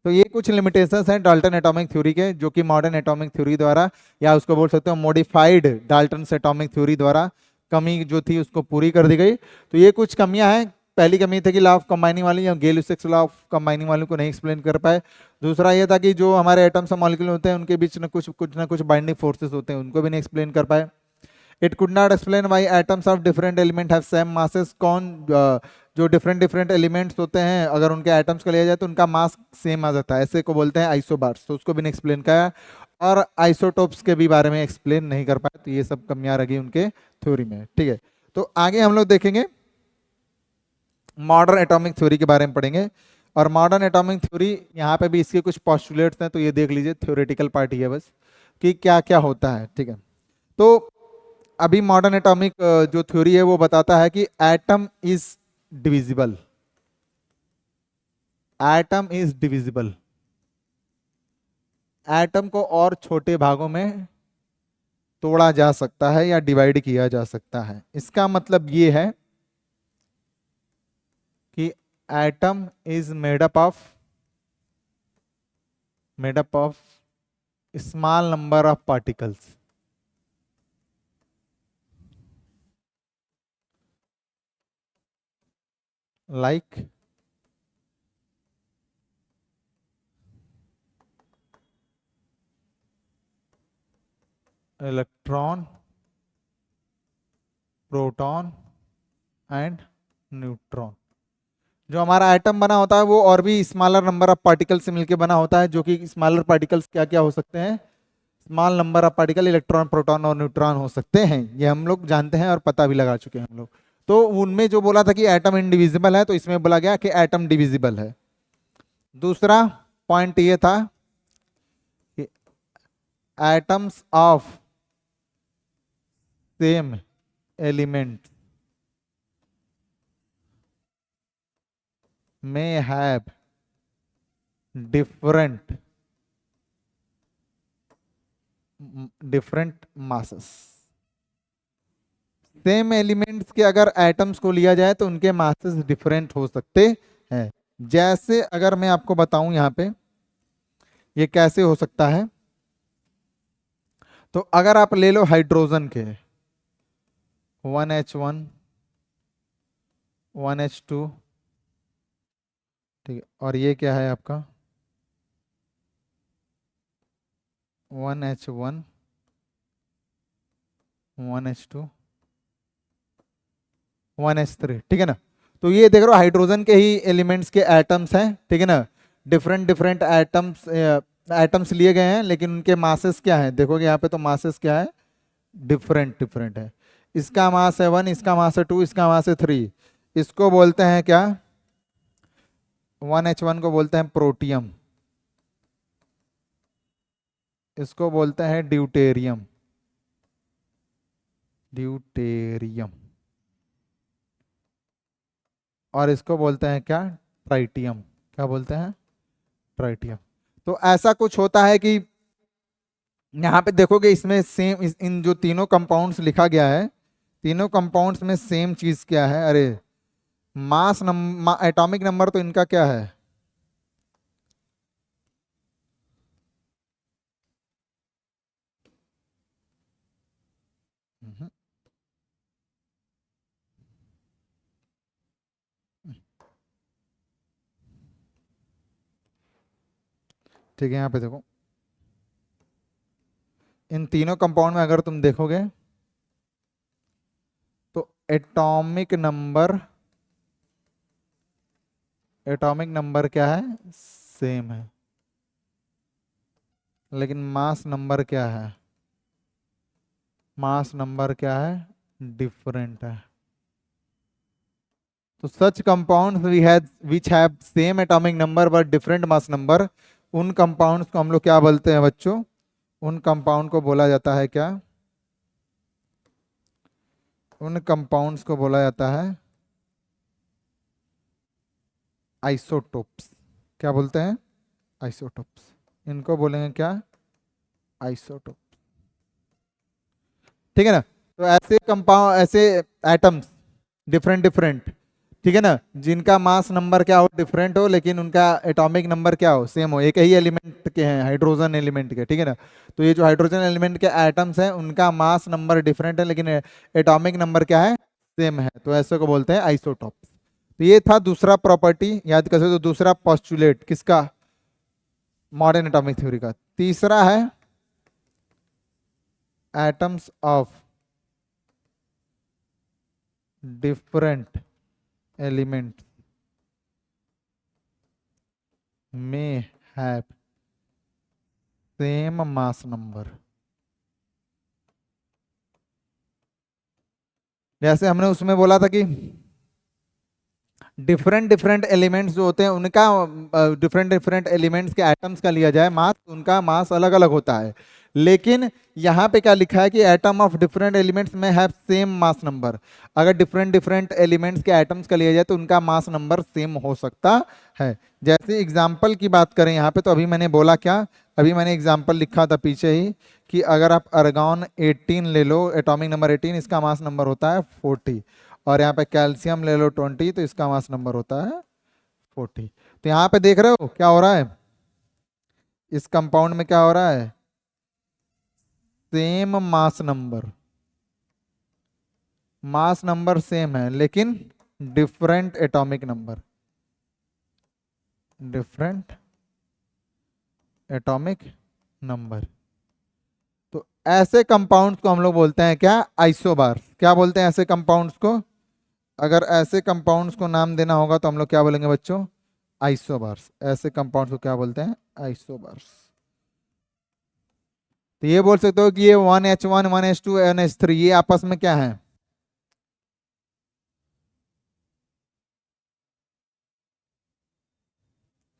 तो ये कुछ लिमिटेशंस हैं डाल्टन एटॉमिक थ्योरी के, जो कि मॉडर्न एटॉमिक थ्योरी द्वारा, या उसको बोल सकते हो मॉडिफाइड डाल्टन एटॉमिक थ्योरी द्वारा कमी जो थी उसको पूरी कर दी गई। तो ये कुछ कमियां हैं पहली कमी थी कि लॉ ऑफ कंबाइनिंग वाली या गेल-लुसाक लॉ ऑफ कंबाइनिंग वालों को नहीं एक्सप्लेन कर पाए। दूसरा ये था कि जो हमारे एटम्स और मॉलिक्यूल होते हैं उनके बीच में कुछ ना कुछ बाइंडिंग फोर्सेस होते हैं, उनको भी नहीं एक्सप्लेन कर पाए। It could not explain why atoms of different element have same masses. जो डिफरेंट डिफरेंट एलिमेंट्स होते हैं अगर उनके एटम्स को लिया जाए तो उनका मास सेम आ जाता है, ऐसे को बोलते हैं आइसोबार्स, तो उसको भी नहीं एक्सप्लेन किया। और आइसोटोप्स के भी बारे में एक्सप्लेन नहीं कर पाए, तो ये सब कमियां रही उनके थ्योरी में। ठीक है, तो आगे हम लोग देखेंगे मॉडर्न एटॉमिक थ्योरी के बारे में पढ़ेंगे। और मॉडर्न एटॉमिक थ्योरी यहाँ पे भी इसके कुछ पॉस्टुलेट्स हैं, तो ये देख लीजिए, थ्योरेटिकल पार्ट ही है बस कि क्या क्या होता है। ठीक है, तो अभी मॉडर्न एटॉमिक जो थ्योरी है वो बताता है कि atom is divisible. Atom is divisible, atom को और छोटे भागों में तोड़ा जा सकता है या डिवाइड किया जा सकता है। इसका मतलब ये है कि atom is made up of small number of particles. Like electron, proton and neutron. जो हमारा एटम बना होता है वो और भी स्मॉलर नंबर ऑफ पार्टिकल से मिलकर बना होता है, जो कि स्मॉलर पार्टिकल्स क्या क्या हो सकते हैं, small number of particle electron, proton और न्यूट्रॉन हो सकते हैं। ये हम लोग जानते हैं और पता भी लगा चुके हैं हम लोग। तो उनमें जो बोला था कि एटम इनडिविजिबल है, तो इसमें बोला गया कि एटम डिविजिबल है। दूसरा पॉइंट ये था कि atoms of same element may have different masses। Same elements के अगर एटम्स को लिया जाए तो उनके मासेस डिफरेंट हो सकते हैं। जैसे अगर मैं आपको बताऊं यहाँ पे ये कैसे हो सकता है, तो अगर आप ले लो हाइड्रोजन के 1H1 1H2, ठीक है, और ये क्या है आपका 1H1 1H2 1H3, ठीक है ना। तो ये देख रहे हो हाइड्रोजन के ही एलिमेंट्स के एटम्स हैं, ठीक है ना। डिफरेंट डिफरेंट एटम्स लिए गए हैं, लेकिन उनके मासेस क्या है, देखोगे यहाँ पे तो मासेस क्या है, डिफरेंट डिफरेंट है। इसका मास है 1, इसका मास है 2, इसका मास है 3। इसको बोलते हैं क्या, 1H1 को बोलते हैं प्रोटियम, इसको बोलते हैं ड्यूटेरियम, और इसको बोलते हैं क्या, ट्राइटियम। क्या बोलते हैं, ट्राइटियम। तो ऐसा कुछ होता है कि यहाँ पे देखोगे इसमें सेम इन जो तीनों कंपाउंड्स लिखा गया है, तीनों कंपाउंड्स में सेम चीज क्या है, अरे मास नंबर, एटॉमिक नंबर तो इनका क्या है, ठीक है। यहाँ पे देखो इन तीनों कंपाउंड में अगर तुम देखोगे तो एटॉमिक नंबर क्या है, सेम है, लेकिन मास नंबर क्या है, मास नंबर क्या है, डिफरेंट है। तो such compounds which have same atomic number but different mass number, उन कंपाउंड्स को हम लोग क्या बोलते हैं बच्चों, उन कंपाउंड को बोला जाता है क्या, उन कंपाउंड्स को बोला जाता है आइसोटोप्स। क्या बोलते हैं, आइसोटोप्स। इनको बोलेंगे क्या, आइसोटोप, ठीक है ना। तो ऐसे कंपाउंड, ऐसे एटम्स डिफरेंट डिफरेंट, ठीक है ना, जिनका मास नंबर क्या हो, डिफरेंट हो, लेकिन उनका एटॉमिक नंबर क्या हो, सेम हो, एक ही एलिमेंट के हैं, हाइड्रोजन एलिमेंट के, ठीक है ना। तो ये जो हाइड्रोजन एलिमेंट के एटम्स हैं उनका मास नंबर डिफरेंट है, लेकिन एटॉमिक नंबर क्या है, सेम है, तो ऐसे को बोलते हैं आइसोटॉप्स। तो ये था दूसरा प्रॉपर्टी, याद कर सकते हो, दूसरा पोस्टुलेट किसका, मॉडर्न एटॉमिक थ्योरी का। तीसरा है एटम्स ऑफ डिफरेंट एलिमेंट में हैव सेम मास नंबर। जैसे हमने उसमें बोला था कि डिफरेंट डिफरेंट एलिमेंट्स जो होते हैं उनका, डिफरेंट डिफरेंट एलिमेंट्स के एटम्स का लिया जाए मास, उनका मास अलग अलग होता है। लेकिन यहाँ पे क्या लिखा है कि एटम ऑफ डिफरेंट एलिमेंट्स में हैव सेम मास नंबर। अगर डिफरेंट डिफरेंट एलिमेंट्स के एटम्स का लिया जाए तो उनका मास नंबर सेम हो सकता है। जैसे एग्जाम्पल की बात करें यहाँ पे, तो अभी मैंने बोला क्या, अभी मैंने एग्जाम्पल लिखा था पीछे ही कि अगर आप अर्गॉन 18 ले लो, एटॉमिक नंबर 18, इसका मास नंबर होता है 40। और यहाँ पे कैल्शियम ले लो 20, तो इसका मास नंबर होता है 40। तो यहाँ पे देख रहे हो क्या हो रहा है, इस कंपाउंड में क्या हो रहा है, same mass number, mass number same है लेकिन different atomic number, different atomic number. तो ऐसे कंपाउंड्स को हम लोग बोलते हैं क्या, आइसोबार। क्या बोलते हैं ऐसे कंपाउंड्स को, अगर ऐसे कंपाउंड्स को नाम देना होगा तो हम लोग क्या बोलेंगे बच्चों, आइसोबार्स। ऐसे कंपाउंड्स को क्या बोलते हैं, आइसोबार्स। तो ये बोल सकते हो कि ये 1H1 1H2 1H3 ये आपस में क्या है,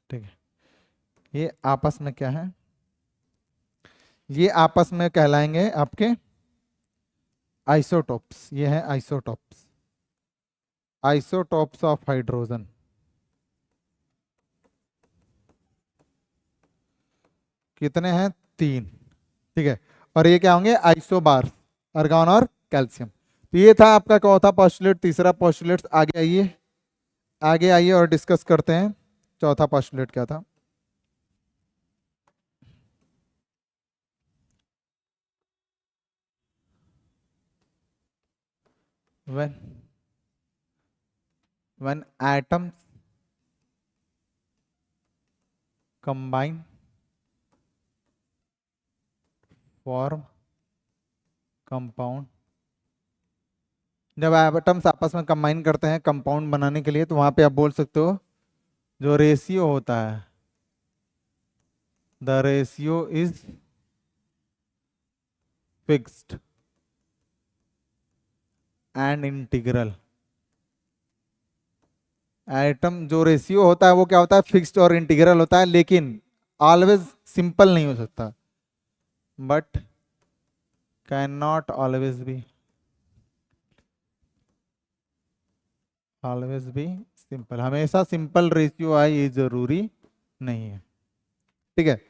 ठीक है, ये आपस में क्या है, ये आपस में कहलाएंगे आपके आइसोटोप्स। ये है आइसोटोप्स, आइसोटोप्स ऑफ हाइड्रोजन। कितने हैं, 3, ठीक है। और ये क्या होंगे, आइसोबार, अर्गॉन और कैल्शियम। तो ये था आपका चौथा पोस्टुलेट। तीसरा पोस्टुलेट, आगे आइए, आगे आइए और डिस्कस करते हैं चौथा पोस्टुलेट क्या था। when when atoms combine form compound, जब एटम्स आपस में कंबाइन करते हैं कंपाउंड बनाने के लिए, तो वहां पे आप बोल सकते हो जो रेशियो होता है, the ratio is fixed and integral. Atom जो रेशियो होता है वो क्या होता है, फिक्स्ड और इंटीग्रल होता है, लेकिन ऑलवेज सिंपल नहीं हो सकता, but can not always be, always be simple. हमेशा सिंपल रेशियो आए ये जरूरी नहीं है, ठीक है।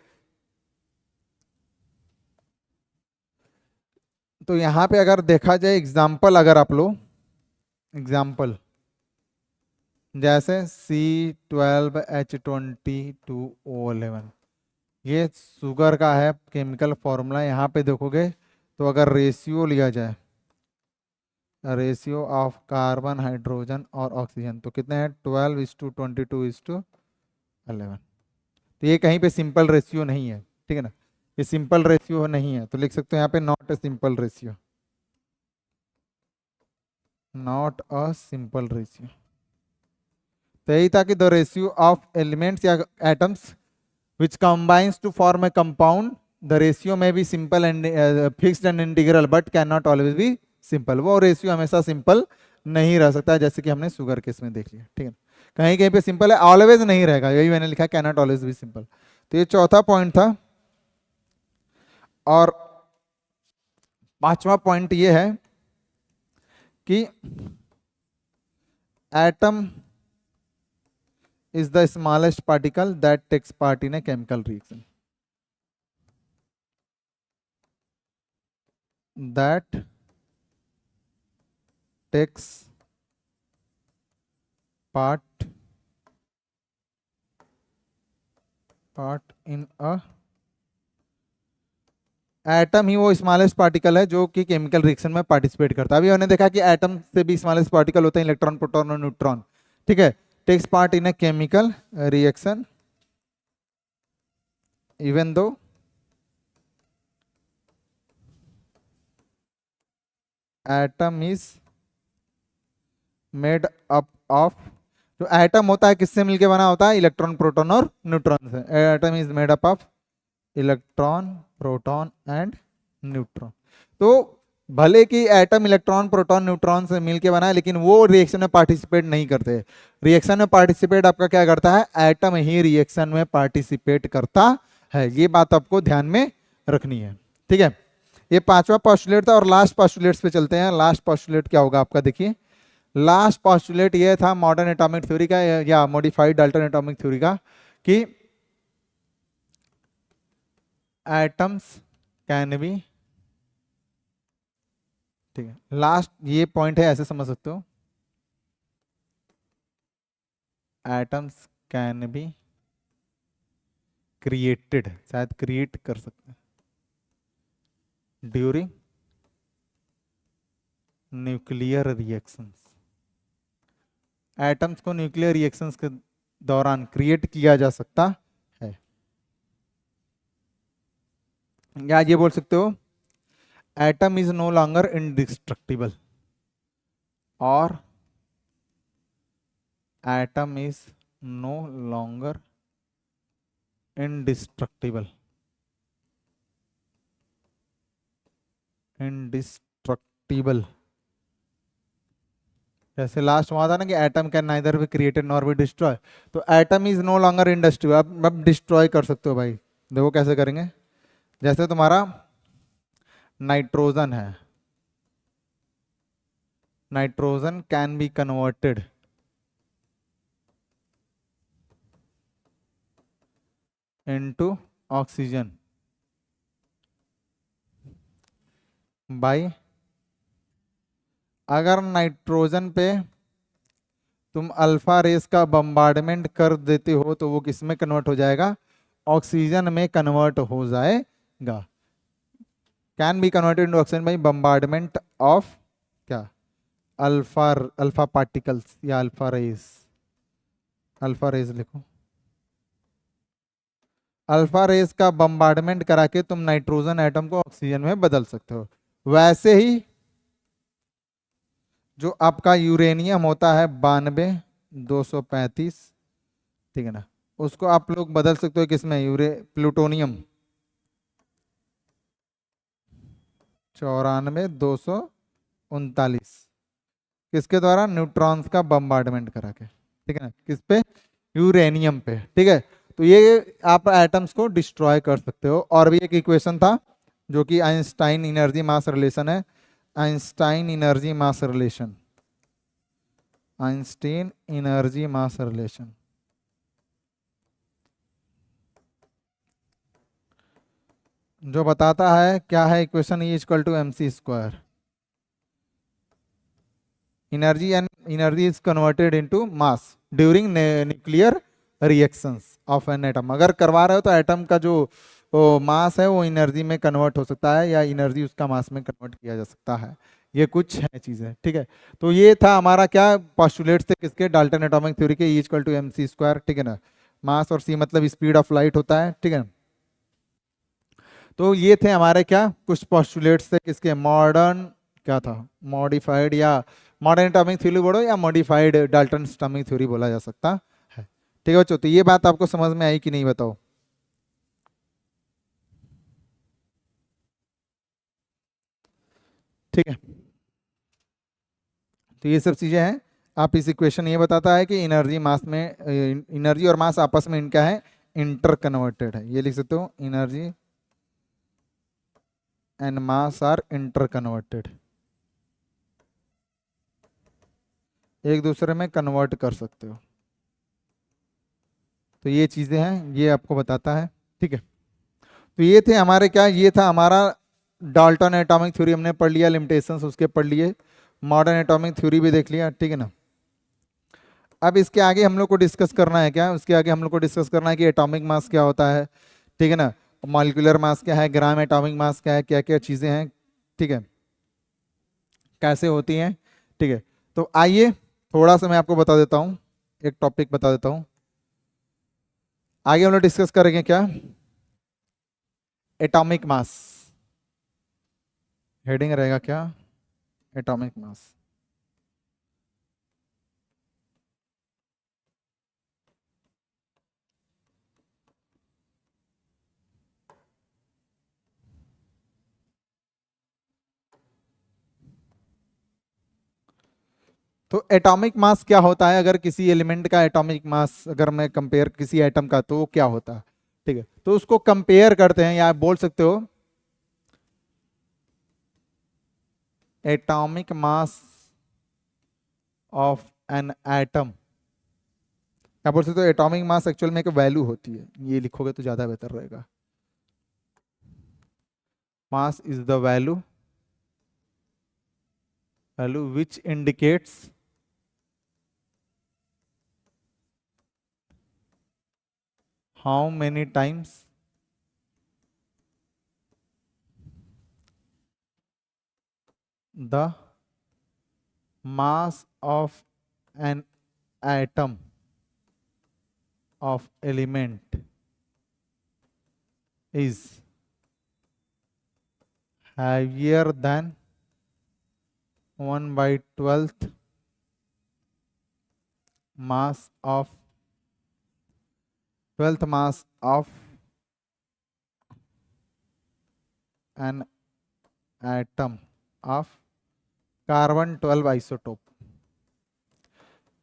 तो यहाँ पे अगर देखा जाए एग्जाम्पल, अगर आप लो एग्जाम्पल, जैसे C12H22O11, ये शुगर का है केमिकल फॉर्मूला। यहाँ पे देखोगे तो अगर रेशियो लिया जाए, रेशियो ऑफ कार्बन हाइड्रोजन और ऑक्सीजन, तो कितने हैं, 12:22:11। तो ये कहीं पे सिंपल रेशियो नहीं है, ठीक है ना, ये सिंपल रेशियो नहीं है, तो लिख सकते हो यहाँ पे not a simple ratio, not a simple ratio. तो यही था कि द रेशियो ऑफ एलिमेंट्स या atoms which combines to form a compound, the ratio may be simple and fixed and integral but cannot always be simple। वो ratio हमेशा simple नहीं रह सकता, जैसे कि हमने शुगर केस में देख लिया, ठीक है। कहीं कहीं पे सिंपल है, ऑलवेज नहीं रहेगा, यही मैंने लिखा कैनॉट ऑलवेज बी सिंपल। तो ये चौथा पॉइंट था। और पांचवा पॉइंट ये है कि atom is the smallest particle that takes part in a chemical reaction, that takes part in a, atom ही वो स्मॉलेस्ट पार्टिकल है जो कि केमिकल रिएक्शन में पार्टिसिपेट करता है। अभी हमने देखा कि एटम से भी स्मॉलेस्ट पार्टिकल होते हैं इलेक्ट्रॉन, प्रोटॉन और न्यूट्रॉन, ठीक है, takes part in a chemical reaction even though atom is made up of, जो एटम होता है किससे मिलके बना होता है, इलेक्ट्रॉन प्रोटॉन और न्यूट्रॉन से। Atom is made up of electron proton and neutron. तो भले कि एटम इलेक्ट्रॉन प्रोटॉन न्यूट्रॉन से मिलके बना है, लेकिन वो रिएक्शन में पार्टिसिपेट नहीं करते। रिएक्शन में पार्टिसिपेट आपका क्या करता है, एटम ही रिएक्शन में पार्टिसिपेट करता है। ये बात आपको ध्यान में रखनी है, ठीक है। ये पांचवा पोस्टुलेट था और लास्ट पोस्टुलेट्स पे चलते हैं। लास्ट पोस्टुलेट क्या होगा आपका, देखिए लास्ट पोस्टुलेट ये था मॉडर्न एटॉमिक थ्योरी का या मॉडिफाइड डाल्टन एटॉमिक थ्योरी का, कि एटम्स कैन बी, ठीक है, लास्ट ये पॉइंट है, ऐसे समझ सकते हो, एटम्स कैन बी क्रिएटेड, शायद क्रिएट कर सकते हैं ड्यूरिंग न्यूक्लियर रिएक्शंस। एटम्स को न्यूक्लियर रिएक्शंस के दौरान क्रिएट किया जा सकता है। या ये बोल सकते हो atom is no longer indestructible, और atom is no longer indestructible, indestructible. जैसे लास्ट हुआ था ना कि atom can neither be created nor be destroy, तो atom is no longer industry, अब डिस्ट्रॉय कर सकते हो भाई। देखो कैसे करेंगे, जैसे तुम्हारा नाइट्रोजन है, nitrogen can be converted into oxygen by, अगर नाइट्रोजन पे तुम अल्फा रेस का बम्बार्डमेंट कर देते हो तो वो किस में कन्वर्ट हो जाएगा, ऑक्सीजन में कन्वर्ट हो जाएगा। Can be converted into oxygen by bombardment of क्या, अल्फा, अल्फा पार्टिकल्स या अल्फा रेस, अल्फा रेस लिखो। अल्फा रेस का बम्बार्डमेंट करा के तुम नाइट्रोजन एटम को ऑक्सीजन में बदल सकते हो। वैसे ही जो आपका यूरेनियम होता है 92 235, ठीक है ना, उसको आप लोग बदल सकते हो किसमें, प्लूटोनियम 94 239, किसके द्वारा, न्यूट्रॉन्स का बम्बार्डमेंट करा के, ठीक है ना, किस पे, यूरेनियम पे, ठीक है। तो ये आप एटम्स को डिस्ट्रॉय कर सकते हो। और भी एक इक्वेशन था जो कि आइंस्टाइन एनर्जी मास रिलेशन है, Einstein energy mass relation, Einstein energy mass relation, जो बताता है क्या है equation, E equal to M C square, energy and energy is converted into mass during nuclear reactions of an atom. अगर करवा रहे हो तो एटम का जो मास है वो एनर्जी में कन्वर्ट हो सकता है, या एनर्जी उसका मास में कन्वर्ट किया जा सकता है। ये कुछ है चीजें, ठीक है। तो ये था हमारा क्या, पोस्टुलेट्स थे किसके, डाल्टन एटॉमिक थ्योरी के, E equal to M C square, ठीक है ना, मास और सी मतलब स्पीड ऑफ लाइट होता है, ठीक है। तो ये थे हमारे क्या कुछ पोस्टुलेट्स थे किसके, मॉडर्न क्या था, मॉडिफाइड या मॉडर्न एटॉमिक थ्योरी बोलो या मॉडिफाइड डाल्टन एटॉमिक थ्योरी बोला जा सकता है, ठीक है बच्चों। तो ये बात आपको समझ में आई कि नहीं, बताओ। ठीक है, तो ये सब चीजें हैं। आप इस इक्वेशन ये बताता है कि एनर्जी मास में, एनर्जी और मास आपस में इनका है इंटर कन्वर्टेड है, ये लिख सकते हो, energy and mass are interconverted, एक दूसरे में कन्वर्ट कर सकते हो। तो ये चीजें हैं, ये आपको बताता है, ठीक है। तो ये थे हमारे क्या, ये था हमारा डाल्टन एटॉमिक थ्योरी, हमने पढ़ लिया, लिमिटेशंस उसके पढ़ लिए, मॉडर्न एटॉमिक थ्योरी भी देख लिया, ठीक है ना। अब इसके आगे हम लोग को डिस्कस करना है क्या, उसके आगे हम लोग को डिस्कस करना है कि एटॉमिक मास क्या होता है, ठीक है ना, मॉलिक्यूलर मास क्या है, ग्राम एटॉमिक मास क्या है, क्या क्या चीजें हैं, ठीक है, कैसे होती हैं, ठीक है। तो आइए थोड़ा सा मैं आपको बता देता हूँ। एक टॉपिक बता देता हूं, आगे हम लोग डिस्कस करेंगे क्या, एटॉमिक मास। हेडिंग रहेगा क्या, एटॉमिक मास। तो एटॉमिक मास क्या होता है, अगर किसी एलिमेंट का एटॉमिक मास अगर मैं कंपेयर किसी एटम का, तो वो क्या होता है। ठीक है, तो उसको कंपेयर करते हैं, या आप बोल सकते हो atomic mass of an atom. क्या बोल सकते हो, एटॉमिक मास एक्चुअल में एक वैल्यू होती है, ये लिखोगे तो ज्यादा बेहतर रहेगा। Mass is the value which indicates how many times the mass of an atom of element is heavier than 1/12th mass of 12th mass of an atom of carbon 12 isotope.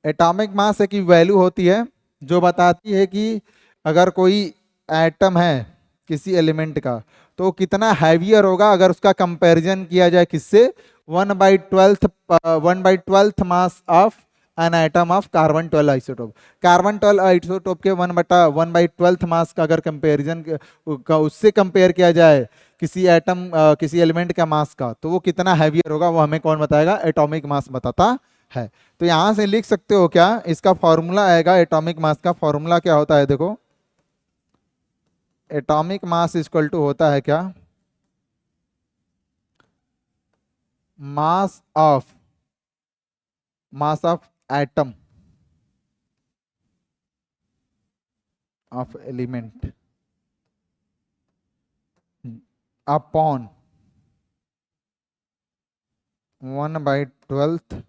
Atomic mass की value होती है जो बताती है कि अगर कोई atom है किसी एलिमेंट का, तो कितना हैवियर होगा अगर उसका कंपैरिजन किया जाए किससे, 1/12th mass of an atom of carbon 12 isotope. Carbon 12 isotope के 1/12th मास का अगर कंपैरिजन उससे कंपेयर किया जाए किसी एटम किसी एलिमेंट का मास का, तो वो कितना हैवियर होगा, वो हमें कौन बताएगा, एटॉमिक मास बताता है। तो यहां से लिख सकते हो क्या, इसका फॉर्मूला आएगा, एटॉमिक मास का फॉर्मूला क्या होता है, देखो एटॉमिक मास इक्वल टू होता है क्या, मास of atom of element upon 1/12th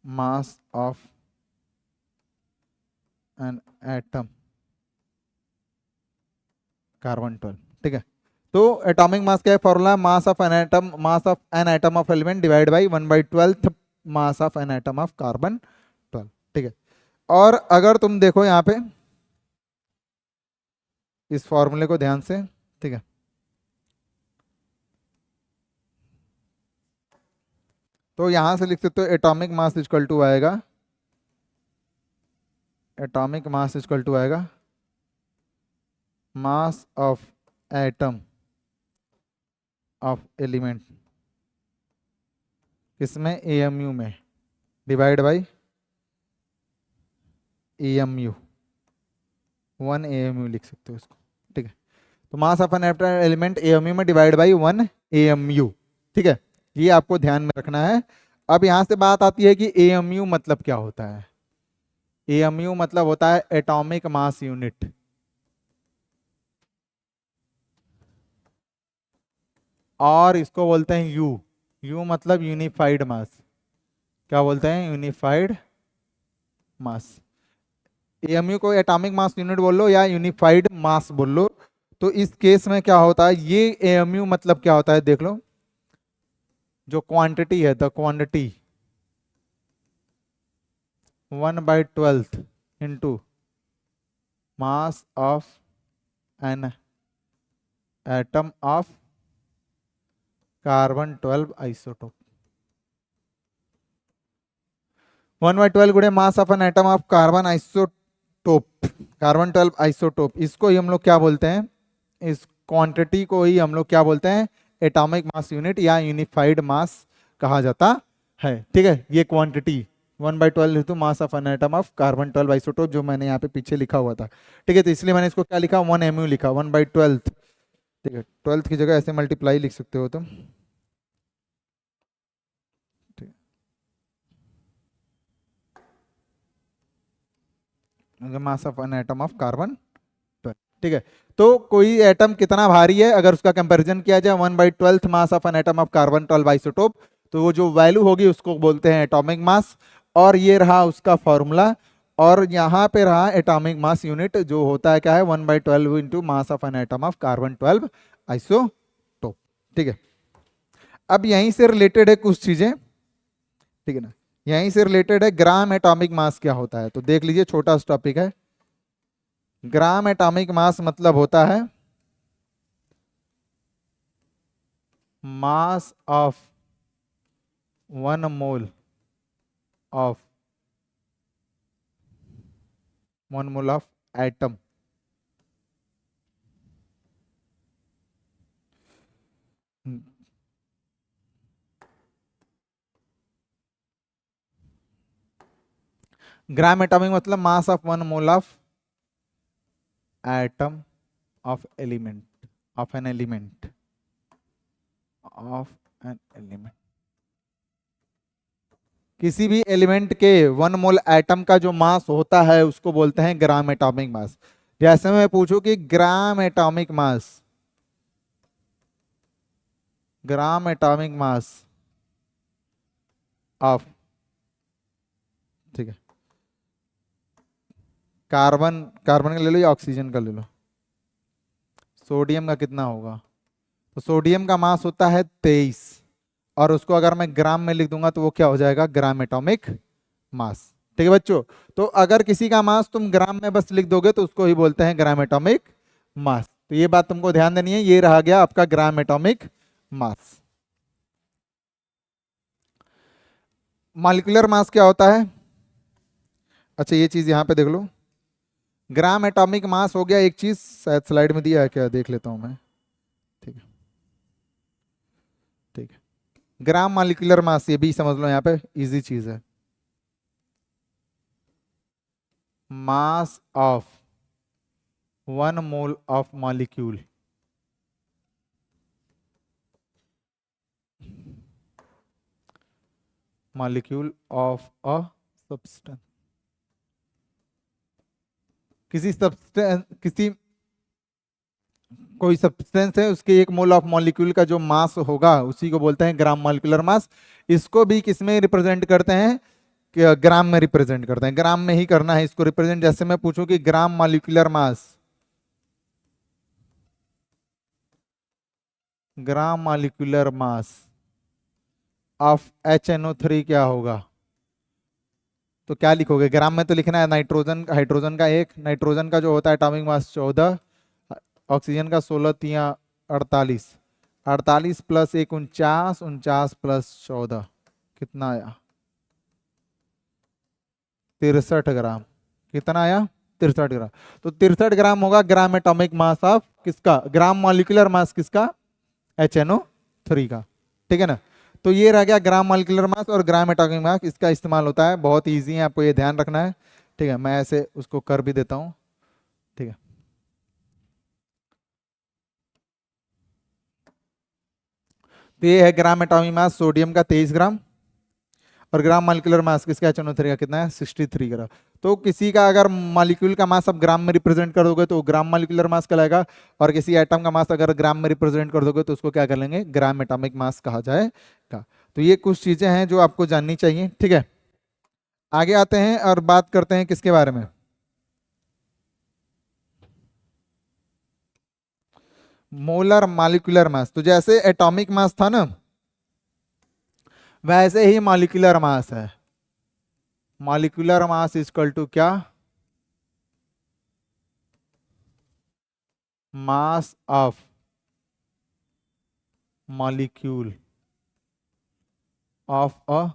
mass of an atom carbon 12। ठीक है, तो एटॉमिक मास क्या है, formula mass of an atom of element divide by 1/12th mass of an atom of carbon 12। ठीक है, और अगर तुम देखो यहाँ पे इस फॉर्मूले को ध्यान से, ठीक है, तो यहां से लिख सकते हो एटॉमिक मास इक्वल टू आएगा, एटॉमिक मास इक्वल टू आएगा मास ऑफ एटम ऑफ एलिमेंट किसमें, एएमयू में, डिवाइड बाई एएमयू, 1 एएमयू लिख सकते हो इसको। ठीक है, तो मास ऑफ एन एलिमेंट एएमयू में डिवाइड बाई 1 एएमयू। ठीक है, ये आपको ध्यान में रखना है। अब यहां से बात आती है कि एएमयू मतलब क्या होता है। एएमयू मतलब होता है एटॉमिक मास यूनिट। और इसको बोलते हैं यू, यू मतलब यूनिफाइड मास। क्या बोलते हैं, यूनिफाइड मास। एएमयू को एटॉमिक मास यूनिट बोल लो या यूनिफाइड मास बोल लो। तो इस केस में क्या होता है, ये एएमयू मतलब क्या होता है, देख लो, जो क्वांटिटी है, the quantity 1/12th into mass of an atom of carbon 12 isotope. 1/12 गुणे मास of an atom of carbon isotope, carbon 12 isotope, इसको ही हम लोग क्या बोलते हैं, इस क्वांटिटी को ही हम लोग क्या बोलते हैं, एटॉमिक मास यूनिट या यूनिफाइड मास कहा जाता है। ठीक है, ये क्वांटिटी 1/12 हेतु मास of an atom of carbon 12 isotope, जो मैंने यहाँ पे पीछे लिखा हुआ था। ठीक है, तो इसलिए मैंने इसको क्या लिखा, 1 एमयू लिखा, 1/12। ठीक है, 12th की जगह ऐसे मल्टीप्लाई लिख सकते हो तुम। ठीक। मास of an atom of carbon 12। ठीक है, तो कोई एटम कितना भारी है अगर उसका कंपैरिजन किया जाए 1/12 mass of an atom of carbon 12 isotope, तो वो जो वैल्यू होगी उसको बोलते हैं एटॉमिक मास। और ये रहा उसका फॉर्मूला, और यहाँ पे रहा एटॉमिक मास यूनिट जो होता है क्या है 1/12 into mass of an atom of carbon 12 isotope. ठीक है, अब यहीं से रिलेटेड है कुछ चीजें, ठीक है ना, यहीं से रिलेटेड है ग्राम एटॉमिक मास क्या होता है, तो देख लीजिए, छोटा सा टॉपिक है। ग्राम एटॉमिक मास मतलब होता है mass of 1 mole of 1 mole of atom gram atomic मतलब mass of 1 mole of atom of element of an element of an element, किसी भी एलिमेंट के 1 मोल एटम का जो मास होता है उसको बोलते हैं ग्राम एटॉमिक मास। जैसे मैं पूछूं कि ग्राम एटॉमिक मास ऑफ, ठीक है, कार्बन कार्बन का ले लो या ऑक्सीजन का ले लो, सोडियम का कितना होगा, तो सोडियम का मास होता है 23, और उसको अगर मैं ग्राम में लिख दूंगा तो वो क्या हो जाएगा, ग्राम एटॉमिक मास। ठीक है बच्चों, तो अगर किसी का मास तुम ग्राम में बस लिख दोगे तो उसको ही बोलते हैं ग्राम एटॉमिक मास। तो ये बात तुमको ध्यान देनी है, ये रहा गया आपका ग्राम एटॉमिक मास। मॉलिक्यूलर मास क्या होता है, अच्छा ये चीज यहां पे देख लो, ग्राम एटॉमिक मास हो गया एक चीज, शायद स्लाइड में दिया है क्या, देख लेता हूं मैं। ठीक है, ठीक है, ग्राम मॉलिक्यूलर मास ये भी समझ लो, यहाँ पे इजी चीज है, mass of 1 mole of molecule of a substance, किसी कोई सब्सटेंस है उसके 1 मोल ऑफ मॉलिक्यूल का जो मास होगा उसी को बोलते हैं ग्राम मॉलिक्यूलर मास। इसको भी किसमें रिप्रेजेंट करते हैं, कि ग्राम में रिप्रेजेंट करते हैं, ग्राम में ही करना है इसको रिप्रेजेंट। जैसे मैं पूछूं कि gram molecular mass, gram molecular mass of HNO3 क्या होगा, तो क्या लिखोगे, ग्राम में तो लिखना है नाइट्रोजन हाइड्रोजन का 1, नाइट्रोजन का जो होता है एटॉमिक मास 14, ऑक्सीजन का 16 तिया 48, 48 प्लस 1 49, 49 प्लस 14 कितना आया, 63 ग्राम। कितना आया, 63 ग्राम। तो 63 ग्राम होगा ग्राम एटॉमिक मास ऑफ किसका, ग्राम मॉलिक्यूलर मास किसका, HNO3 का। ठीक है ना, तो ये रह गया ग्राम मॉलिक्यूलर मास और ग्राम एटॉमिक मास, इसका इस्तेमाल होता है, बहुत इजी है, आपको ये ध्यान रखना है। ठीक है, मैं ऐसे उसको कर भी देता हूँ। ठीक है, तो ये है ग्राम एटॉमिक मास सोडियम का 23 ग्राम, और ग्राम मॉलिक्यूलर मास किसका HNO3 का कितना है, 63 ग्राम। तो किसी का अगर मॉलिक्यूल का मास आप ग्राम में रिप्रेजेंट कर दोगे तो ग्राम मॉलिक्यूलर मास कहलाएगा, और किसी एटम का मास अगर ग्राम में रिप्रेजेंट कर दोगे तो उसको क्या कर लेंगे, ग्राम एटॉमिक मास कहा जाएगा। तो ये कुछ चीजें हैं जो आपको जाननी चाहिए। ठीक है, आगे आते हैं और बात करते हैं किसके बारे में, मोलर मॉलिक्यूलर मास। तो जैसे एटॉमिक मास था ना, वैसे ही मॉलिक्यूलर मास है। मॉलिक्यूलर मास इक्वल टू क्या, mass of molecule of a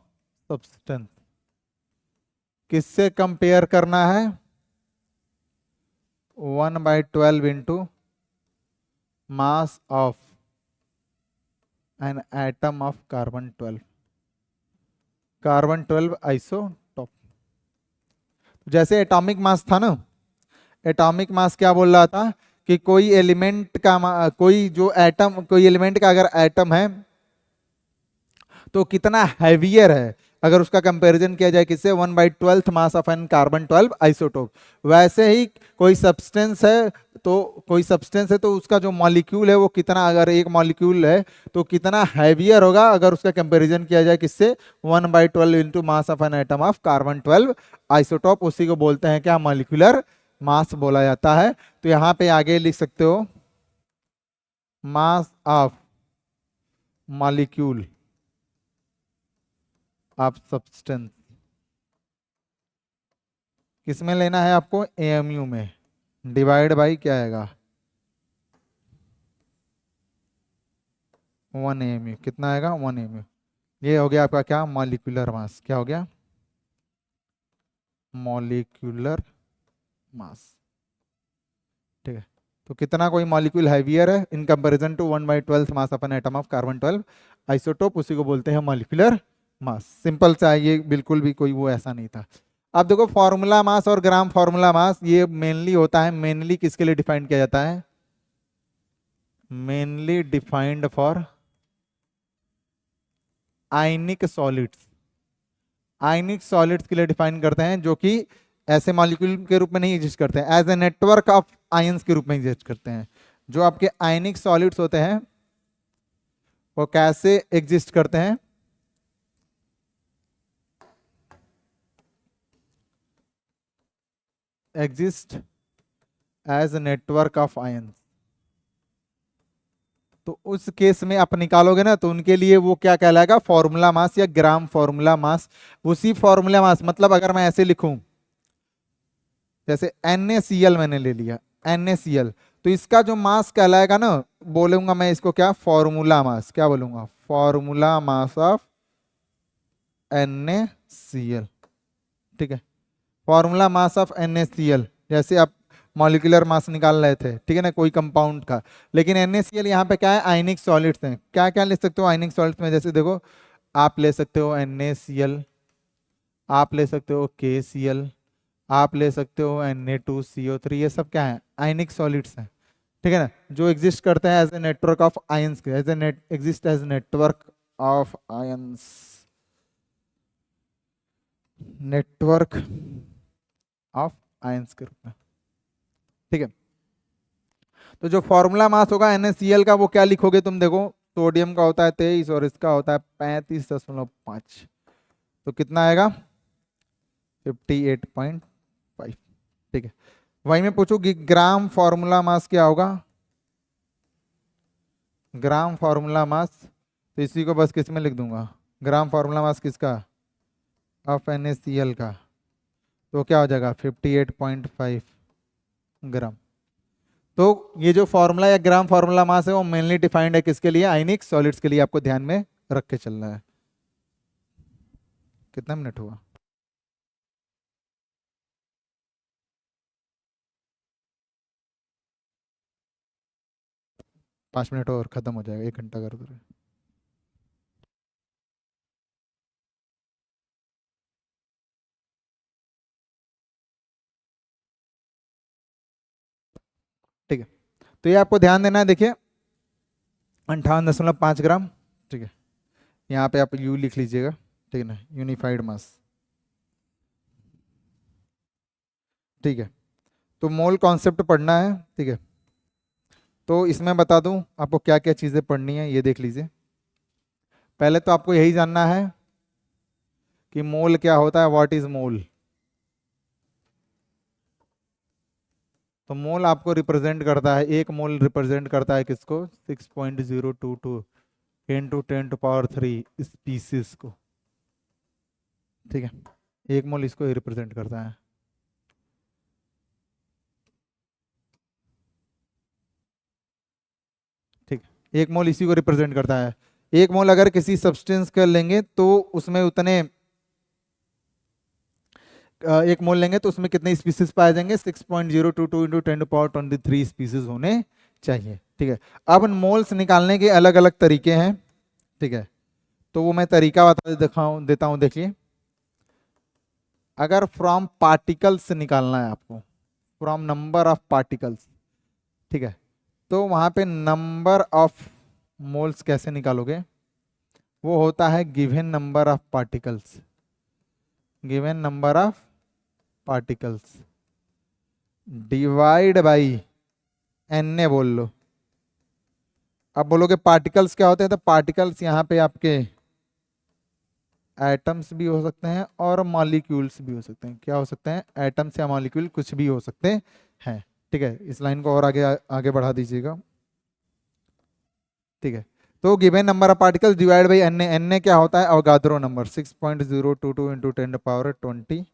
substance. किससे कंपेयर करना है, 1/12 into mass of an atom of carbon 12, carbon 12 isotope. जैसे एटॉमिक मास था ना, एटॉमिक मास क्या बोल रहा था कि कोई एलिमेंट का कोई जो एटम, कोई एलिमेंट का अगर एटम है तो कितना हैवियर है, अगर उसका कंपैरिजन किया जाए किससे, 1/12 mass of an carbon 12 isotope. वैसे ही कोई सब्सटेंस है, तो उसका जो मॉलिक्यूल है वो कितना, अगर एक मॉलिक्यूल है तो कितना हैवियर होगा अगर उसका कंपैरिजन किया जाए किससे, 1/12 into mass of an atom of carbon 12 isotope. उसी को बोलते हैं क्या, मॉलिक्यूलर मास बोला जाता है। तो यहाँ पे आगे लिख सकते हो mass of molecule of substance, किसमें लेना है आपको, एएमयू में, डिवाइड बाई क्या आएगा, 1 एएमयू। कितना आएगा, 1 एएमयू। ये हो गया आपका क्या, मॉलिक्यूलर मास। क्या हो गया, मॉलिक्यूलर मास। ठीक है, तो कितना कोई मॉलिक्यूल हैवियर है in comparison to 1/12 mass of an atom of carbon 12 isotope, उसी को बोलते हैं मॉलिक्यूलर मास। सिंपल सा है ये, बिल्कुल भी कोई वो ऐसा नहीं था। अब देखो फॉर्मूला मास और ग्राम फॉर्मूला मास, ये मेनली होता है, मेनली किसके लिए डिफाइन किया जाता है, mainly defined for ionic solids. Ionic solids के लिए डिफाइन करते हैं, जो कि ऐसे मॉलिक्यूल के रूप में नहीं एग्जिस्ट करते हैं, as a network of ions के रूप में एग्जिस्ट करते हैं। जो आपके आयनिक सॉलिड्स होते हैं वो कैसे एग्जिस्ट करते हैं, exist as network of ions. तो उस केस में आप निकालोगे ना, तो उनके लिए वो क्या कहलाएगा, फॉर्मूला मास या ग्राम फॉर्मूला मास। उसी फॉर्मूला मास, मतलब अगर मैं ऐसे लिखूं, जैसे NaCl मैंने ले लिया, NaCl, तो इसका जो मास कहलाएगा ना, बोलूंगा मैं इसको क्या, फॉर्मूला मास। क्या बोलूंगा, फॉर्मूला मास ऑफ NaCl। ठीक है, फॉर्मूला मास ऑफ NaCl, जैसे आप मॉलिक्यूलर मास निकाल रहे थे, ठीक है ना, कोई कंपाउंड का। लेकिन NaCl यहाँ पे क्या है, आयनिक सॉलिड्स हैं। क्या क्या ले सकते हो आयनिक सॉलिड्स में, जैसे देखो आप ले सकते हो NaCl, आप ले सकते हो KCl, आप ले सकते हो Na2CO3। ये सब क्या है, आयनिक सॉलिड्स हैं। ठीक है ना, जो एग्जिस्ट करते हैं as a network of ions, as a net exist as network of ions, network of ions के रूप में। ठीक है, तो जो फॉर्मूला मास होगा NaCl का, वो क्या लिखोगे तुम, देखो सोडियम का होता है 23 और इसका होता है 35.5, तो कितना आएगा, 58.5। ठीक है, वही मैं पूछूंगी ग्राम फॉर्मूला मास क्या होगा, ग्राम फॉर्मूला मास, तो इसी को बस किस में लिख दूंगा, ग्राम फॉर्मूला मास किसका, ऑफ NaCl का, तो क्या हो जाएगा 58.5 ग्राम। तो ये जो फॉर्मूला या ग्राम फॉर्मूला मास है वो मेनली डिफाइंड है किसके लिए, आयनिक सॉलिड्स के लिए। आपको ध्यान में रख के चलना है। कितना मिनट हुआ, 5 मिनट और खत्म हो जाएगा, 1 घंटा कर दो। ठीक है, तो ये आपको ध्यान देना है, देखिए 58.5 ग्राम। ठीक है, यहाँ पे आप यू लिख लीजिएगा, ठीक है ना, यूनिफाइड मास। ठीक है, तो मोल कॉन्सेप्ट पढ़ना है। ठीक है, तो इसमें बता दूं आपको क्या क्या चीजें पढ़नी है, ये देख लीजिए। पहले तो आपको यही जानना है कि मोल क्या होता है, व्हाट इज मोल। तो मोल आपको रिप्रेजेंट करता है, एक मोल रिप्रेजेंट करता है किसको, 6.022 इंटू 10⁻³ स्पीसीज को। ठीक है, एक मोल इसको ही रिप्रेजेंट करता है। ठीक, एक मोल इसी को रिप्रेजेंट करता है। एक मोल अगर किसी सब्सटेंस का लेंगे तो उसमें उतने, एक मोल लेंगे तो उसमें कितने स्पीसीज पाए जाएंगे, 6.022 इंटू 10⁻23 स्पीसीज होने चाहिए। ठीक है, अब मोल्स निकालने के अलग अलग तरीके हैं। ठीक है, तो वो मैं तरीका बता देता हूं, देखिए। अगर फ्रॉम पार्टिकल्स निकालना है आपको, फ्रॉम नंबर ऑफ पार्टिकल्स, ठीक है, तो वहां पे नंबर ऑफ मोल्स कैसे निकालोगे, वो होता है given number of particles. Given number of particles divide by N A बोल लो। अब बोलोगे पार्टिकल्स क्या होते हैं, तो पार्टिकल्स यहाँ पे आपके एटम्स भी हो सकते हैं और मॉलिक्यूल्स भी हो सकते हैं। क्या हो सकते हैं? एटम्स या मॉलिक्यूल कुछ भी हो सकते हैं। ठीक है, इस लाइन को और आगे आगे बढ़ा दीजिएगा। ठीक है, तो given number of particles divide by N A क्या होता है? Avogadro number 6.022 into 10⁻23।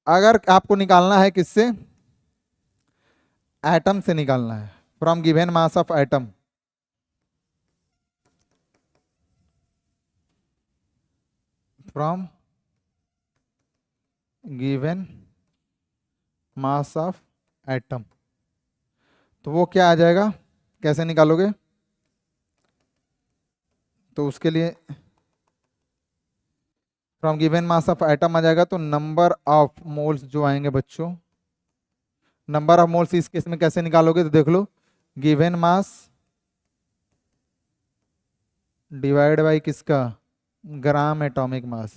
अगर आपको निकालना है किससे? एटम से निकालना है। From given mass of atom, from given mass of atom, तो वो क्या आ जाएगा? कैसे निकालोगे? तो उसके लिए from given mass of atom आ जाएगा, तो नंबर ऑफ मोल्स जो आएंगे बच्चों, नंबर ऑफ मोल्स इस केस में कैसे निकालोगे? तो देख लो, गिवन मास डिवाइड बाई किसका? Gram atomic mass.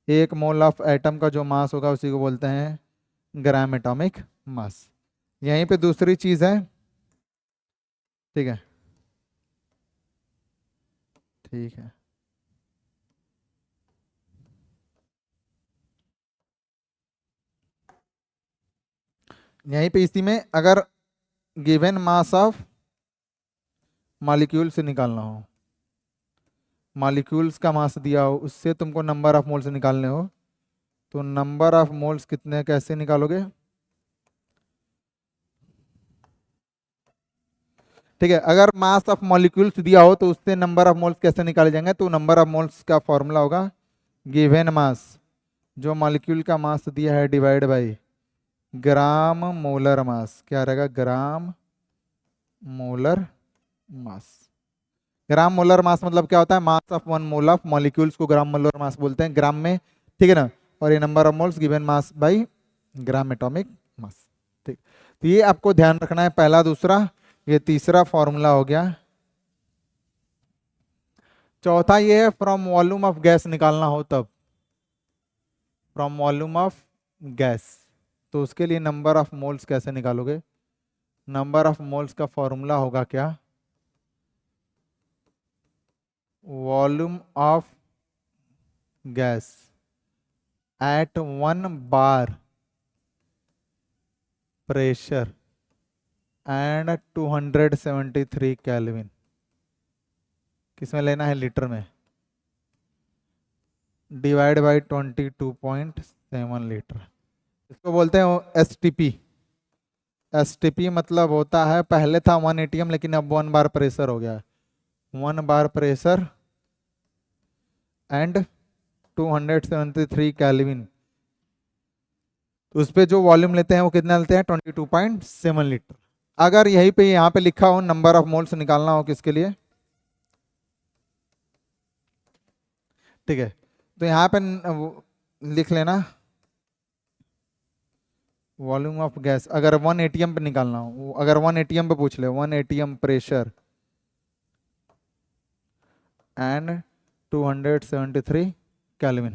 एक मोल ऑफ एटम का जो मास होगा उसी को बोलते हैं ग्राम एटॉमिक मास। यहीं पे दूसरी चीज है। ठीक है, ठीक है, यहीं पे इसी में अगर गिवन मास ऑफ मॉलिक्यूल से निकालना हो, मॉलिक्यूल्स का मास दिया हो, उससे तुमको नंबर ऑफ मोल्स निकालने हो, तो नंबर ऑफ मोल्स कितने कैसे निकालोगे? ठीक है, अगर मास ऑफ मॉलिक्यूल्स दिया हो तो उससे नंबर ऑफ मोल्स कैसे निकाले जाएंगे? तो नंबर ऑफ मोल्स का फॉर्मूला होगा गिवन मास, जो मॉलिक्यूल का मास दिया है, divide by gram molar mass. क्या रहेगा? ग्राम मोलर मास। ग्राम मोलर मास मतलब क्या होता है? Mass of one mole of molecules को ग्राम मोलर मास बोलते हैं, ग्राम में। ठीक है ना? और ये number of moles given mass by gram atomic मास। ठीक, तो ये आपको ध्यान रखना है, पहला। दूसरा, ये तीसरा फॉर्मूला हो गया। चौथा ये है फ्रॉम वॉल्यूम ऑफ गैस निकालना हो तब, फ्रॉम वॉल्यूम ऑफ गैस, तो उसके लिए नंबर ऑफ मोल्स कैसे निकालोगे? नंबर ऑफ मोल्स का फॉर्मूला होगा क्या? Volume of gas at 1 bar pressure and 273 kelvin. किसमें लेना है? लीटर में। Divide by 22.7 litre. इसको बोलते हैं एसटीपी। एसटीपी मतलब होता है, पहले था 1 एटीएम लेकिन अब 1 बार प्रेशर हो गया है। 1 बार प्रेशर एंड 273 केल्विन। तो उस पर जो वॉल्यूम लेते हैं वो कितना लेते हैं? 22.7 लीटर। अगर यहीं पे यहाँ पे लिखा हो नंबर ऑफ मोल्स निकालना हो किसके लिए? ठीक है, तो यहाँ पे लिख लेना वॉल्यूम ऑफ गैस। अगर 1 एटीएम पे निकालना हो, अगर 1 एटीएम पे पूछ ले, 1 एटीएम प्रेशर एंड 273 केल्विन,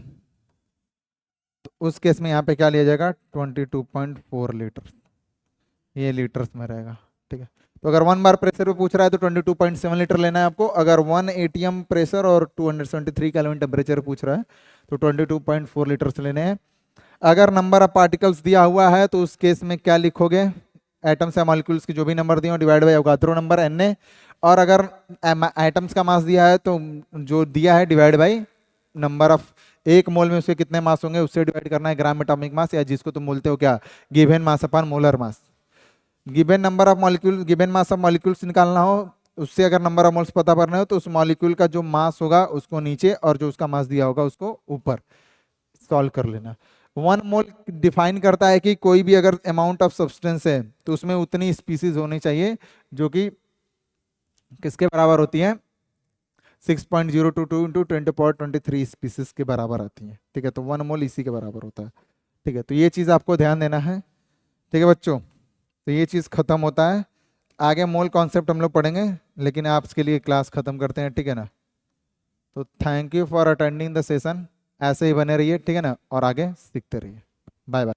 तो उस केस में यहाँ पे क्या लिया जाएगा? 22.4 लीटर। ये लीटर्स में रहेगा। ठीक है, तो अगर 1 बार प्रेशर पे पूछ रहा है तो 22.7 लीटर लेना है आपको। अगर 1 एटीएम प्रेशर और 273 केल्विन टेम्परेचर पूछ रहा है तो 22.4 लीटर्स लेने हैं। अगर नंबर ऑफ पार्टिकल्स दिया हुआ है तो उस केस में क्या लिखोगे? एटम्स या मॉलिक्यूल्स की जो भी नंबर दिए हो divide by Avogadro number Na। और अगर एटम्स का मास दिया है तो जो दिया है डिवाइड बाई नंबर ऑफ, एक मोल में उसके कितने मास होंगे उससे डिवाइड करना है ग्राम एटॉमिक मास, या जिसको तुम बोलते हो क्या? Given mass upon molar mass. Given number of molecule, given mass of molecules निकालना हो, उससे अगर नंबर ऑफ मोल्स पता करना हो तो उस मॉलिक्यूल का जो मास होगा उसको नीचे और जो उसका मास दिया होगा उसको ऊपर सॉल्व कर लेना। 1 मोल डिफाइन करता है कि कोई भी अगर अमाउंट ऑफ सब्सटेंस है तो उसमें उतनी स्पीसीज होनी चाहिए जो कि किसके बराबर होती है? 6.022 इंटू 10⁻23 स्पीसीज के बराबर आती है। ठीक है, तो 1 मोल इसी के बराबर होता है। ठीक है, तो ये चीज़ आपको ध्यान देना है। ठीक है बच्चों, तो ये चीज़ खत्म होता है। आगे मोल कॉन्सेप्ट हम लोग पढ़ेंगे, लेकिन आप इसके लिए क्लास खत्म करते हैं। ठीक है ना? तो thank you for attending the session, ऐसे ही बने रहिए, ठीक है ना, और आगे सीखते रहिए। Bye bye.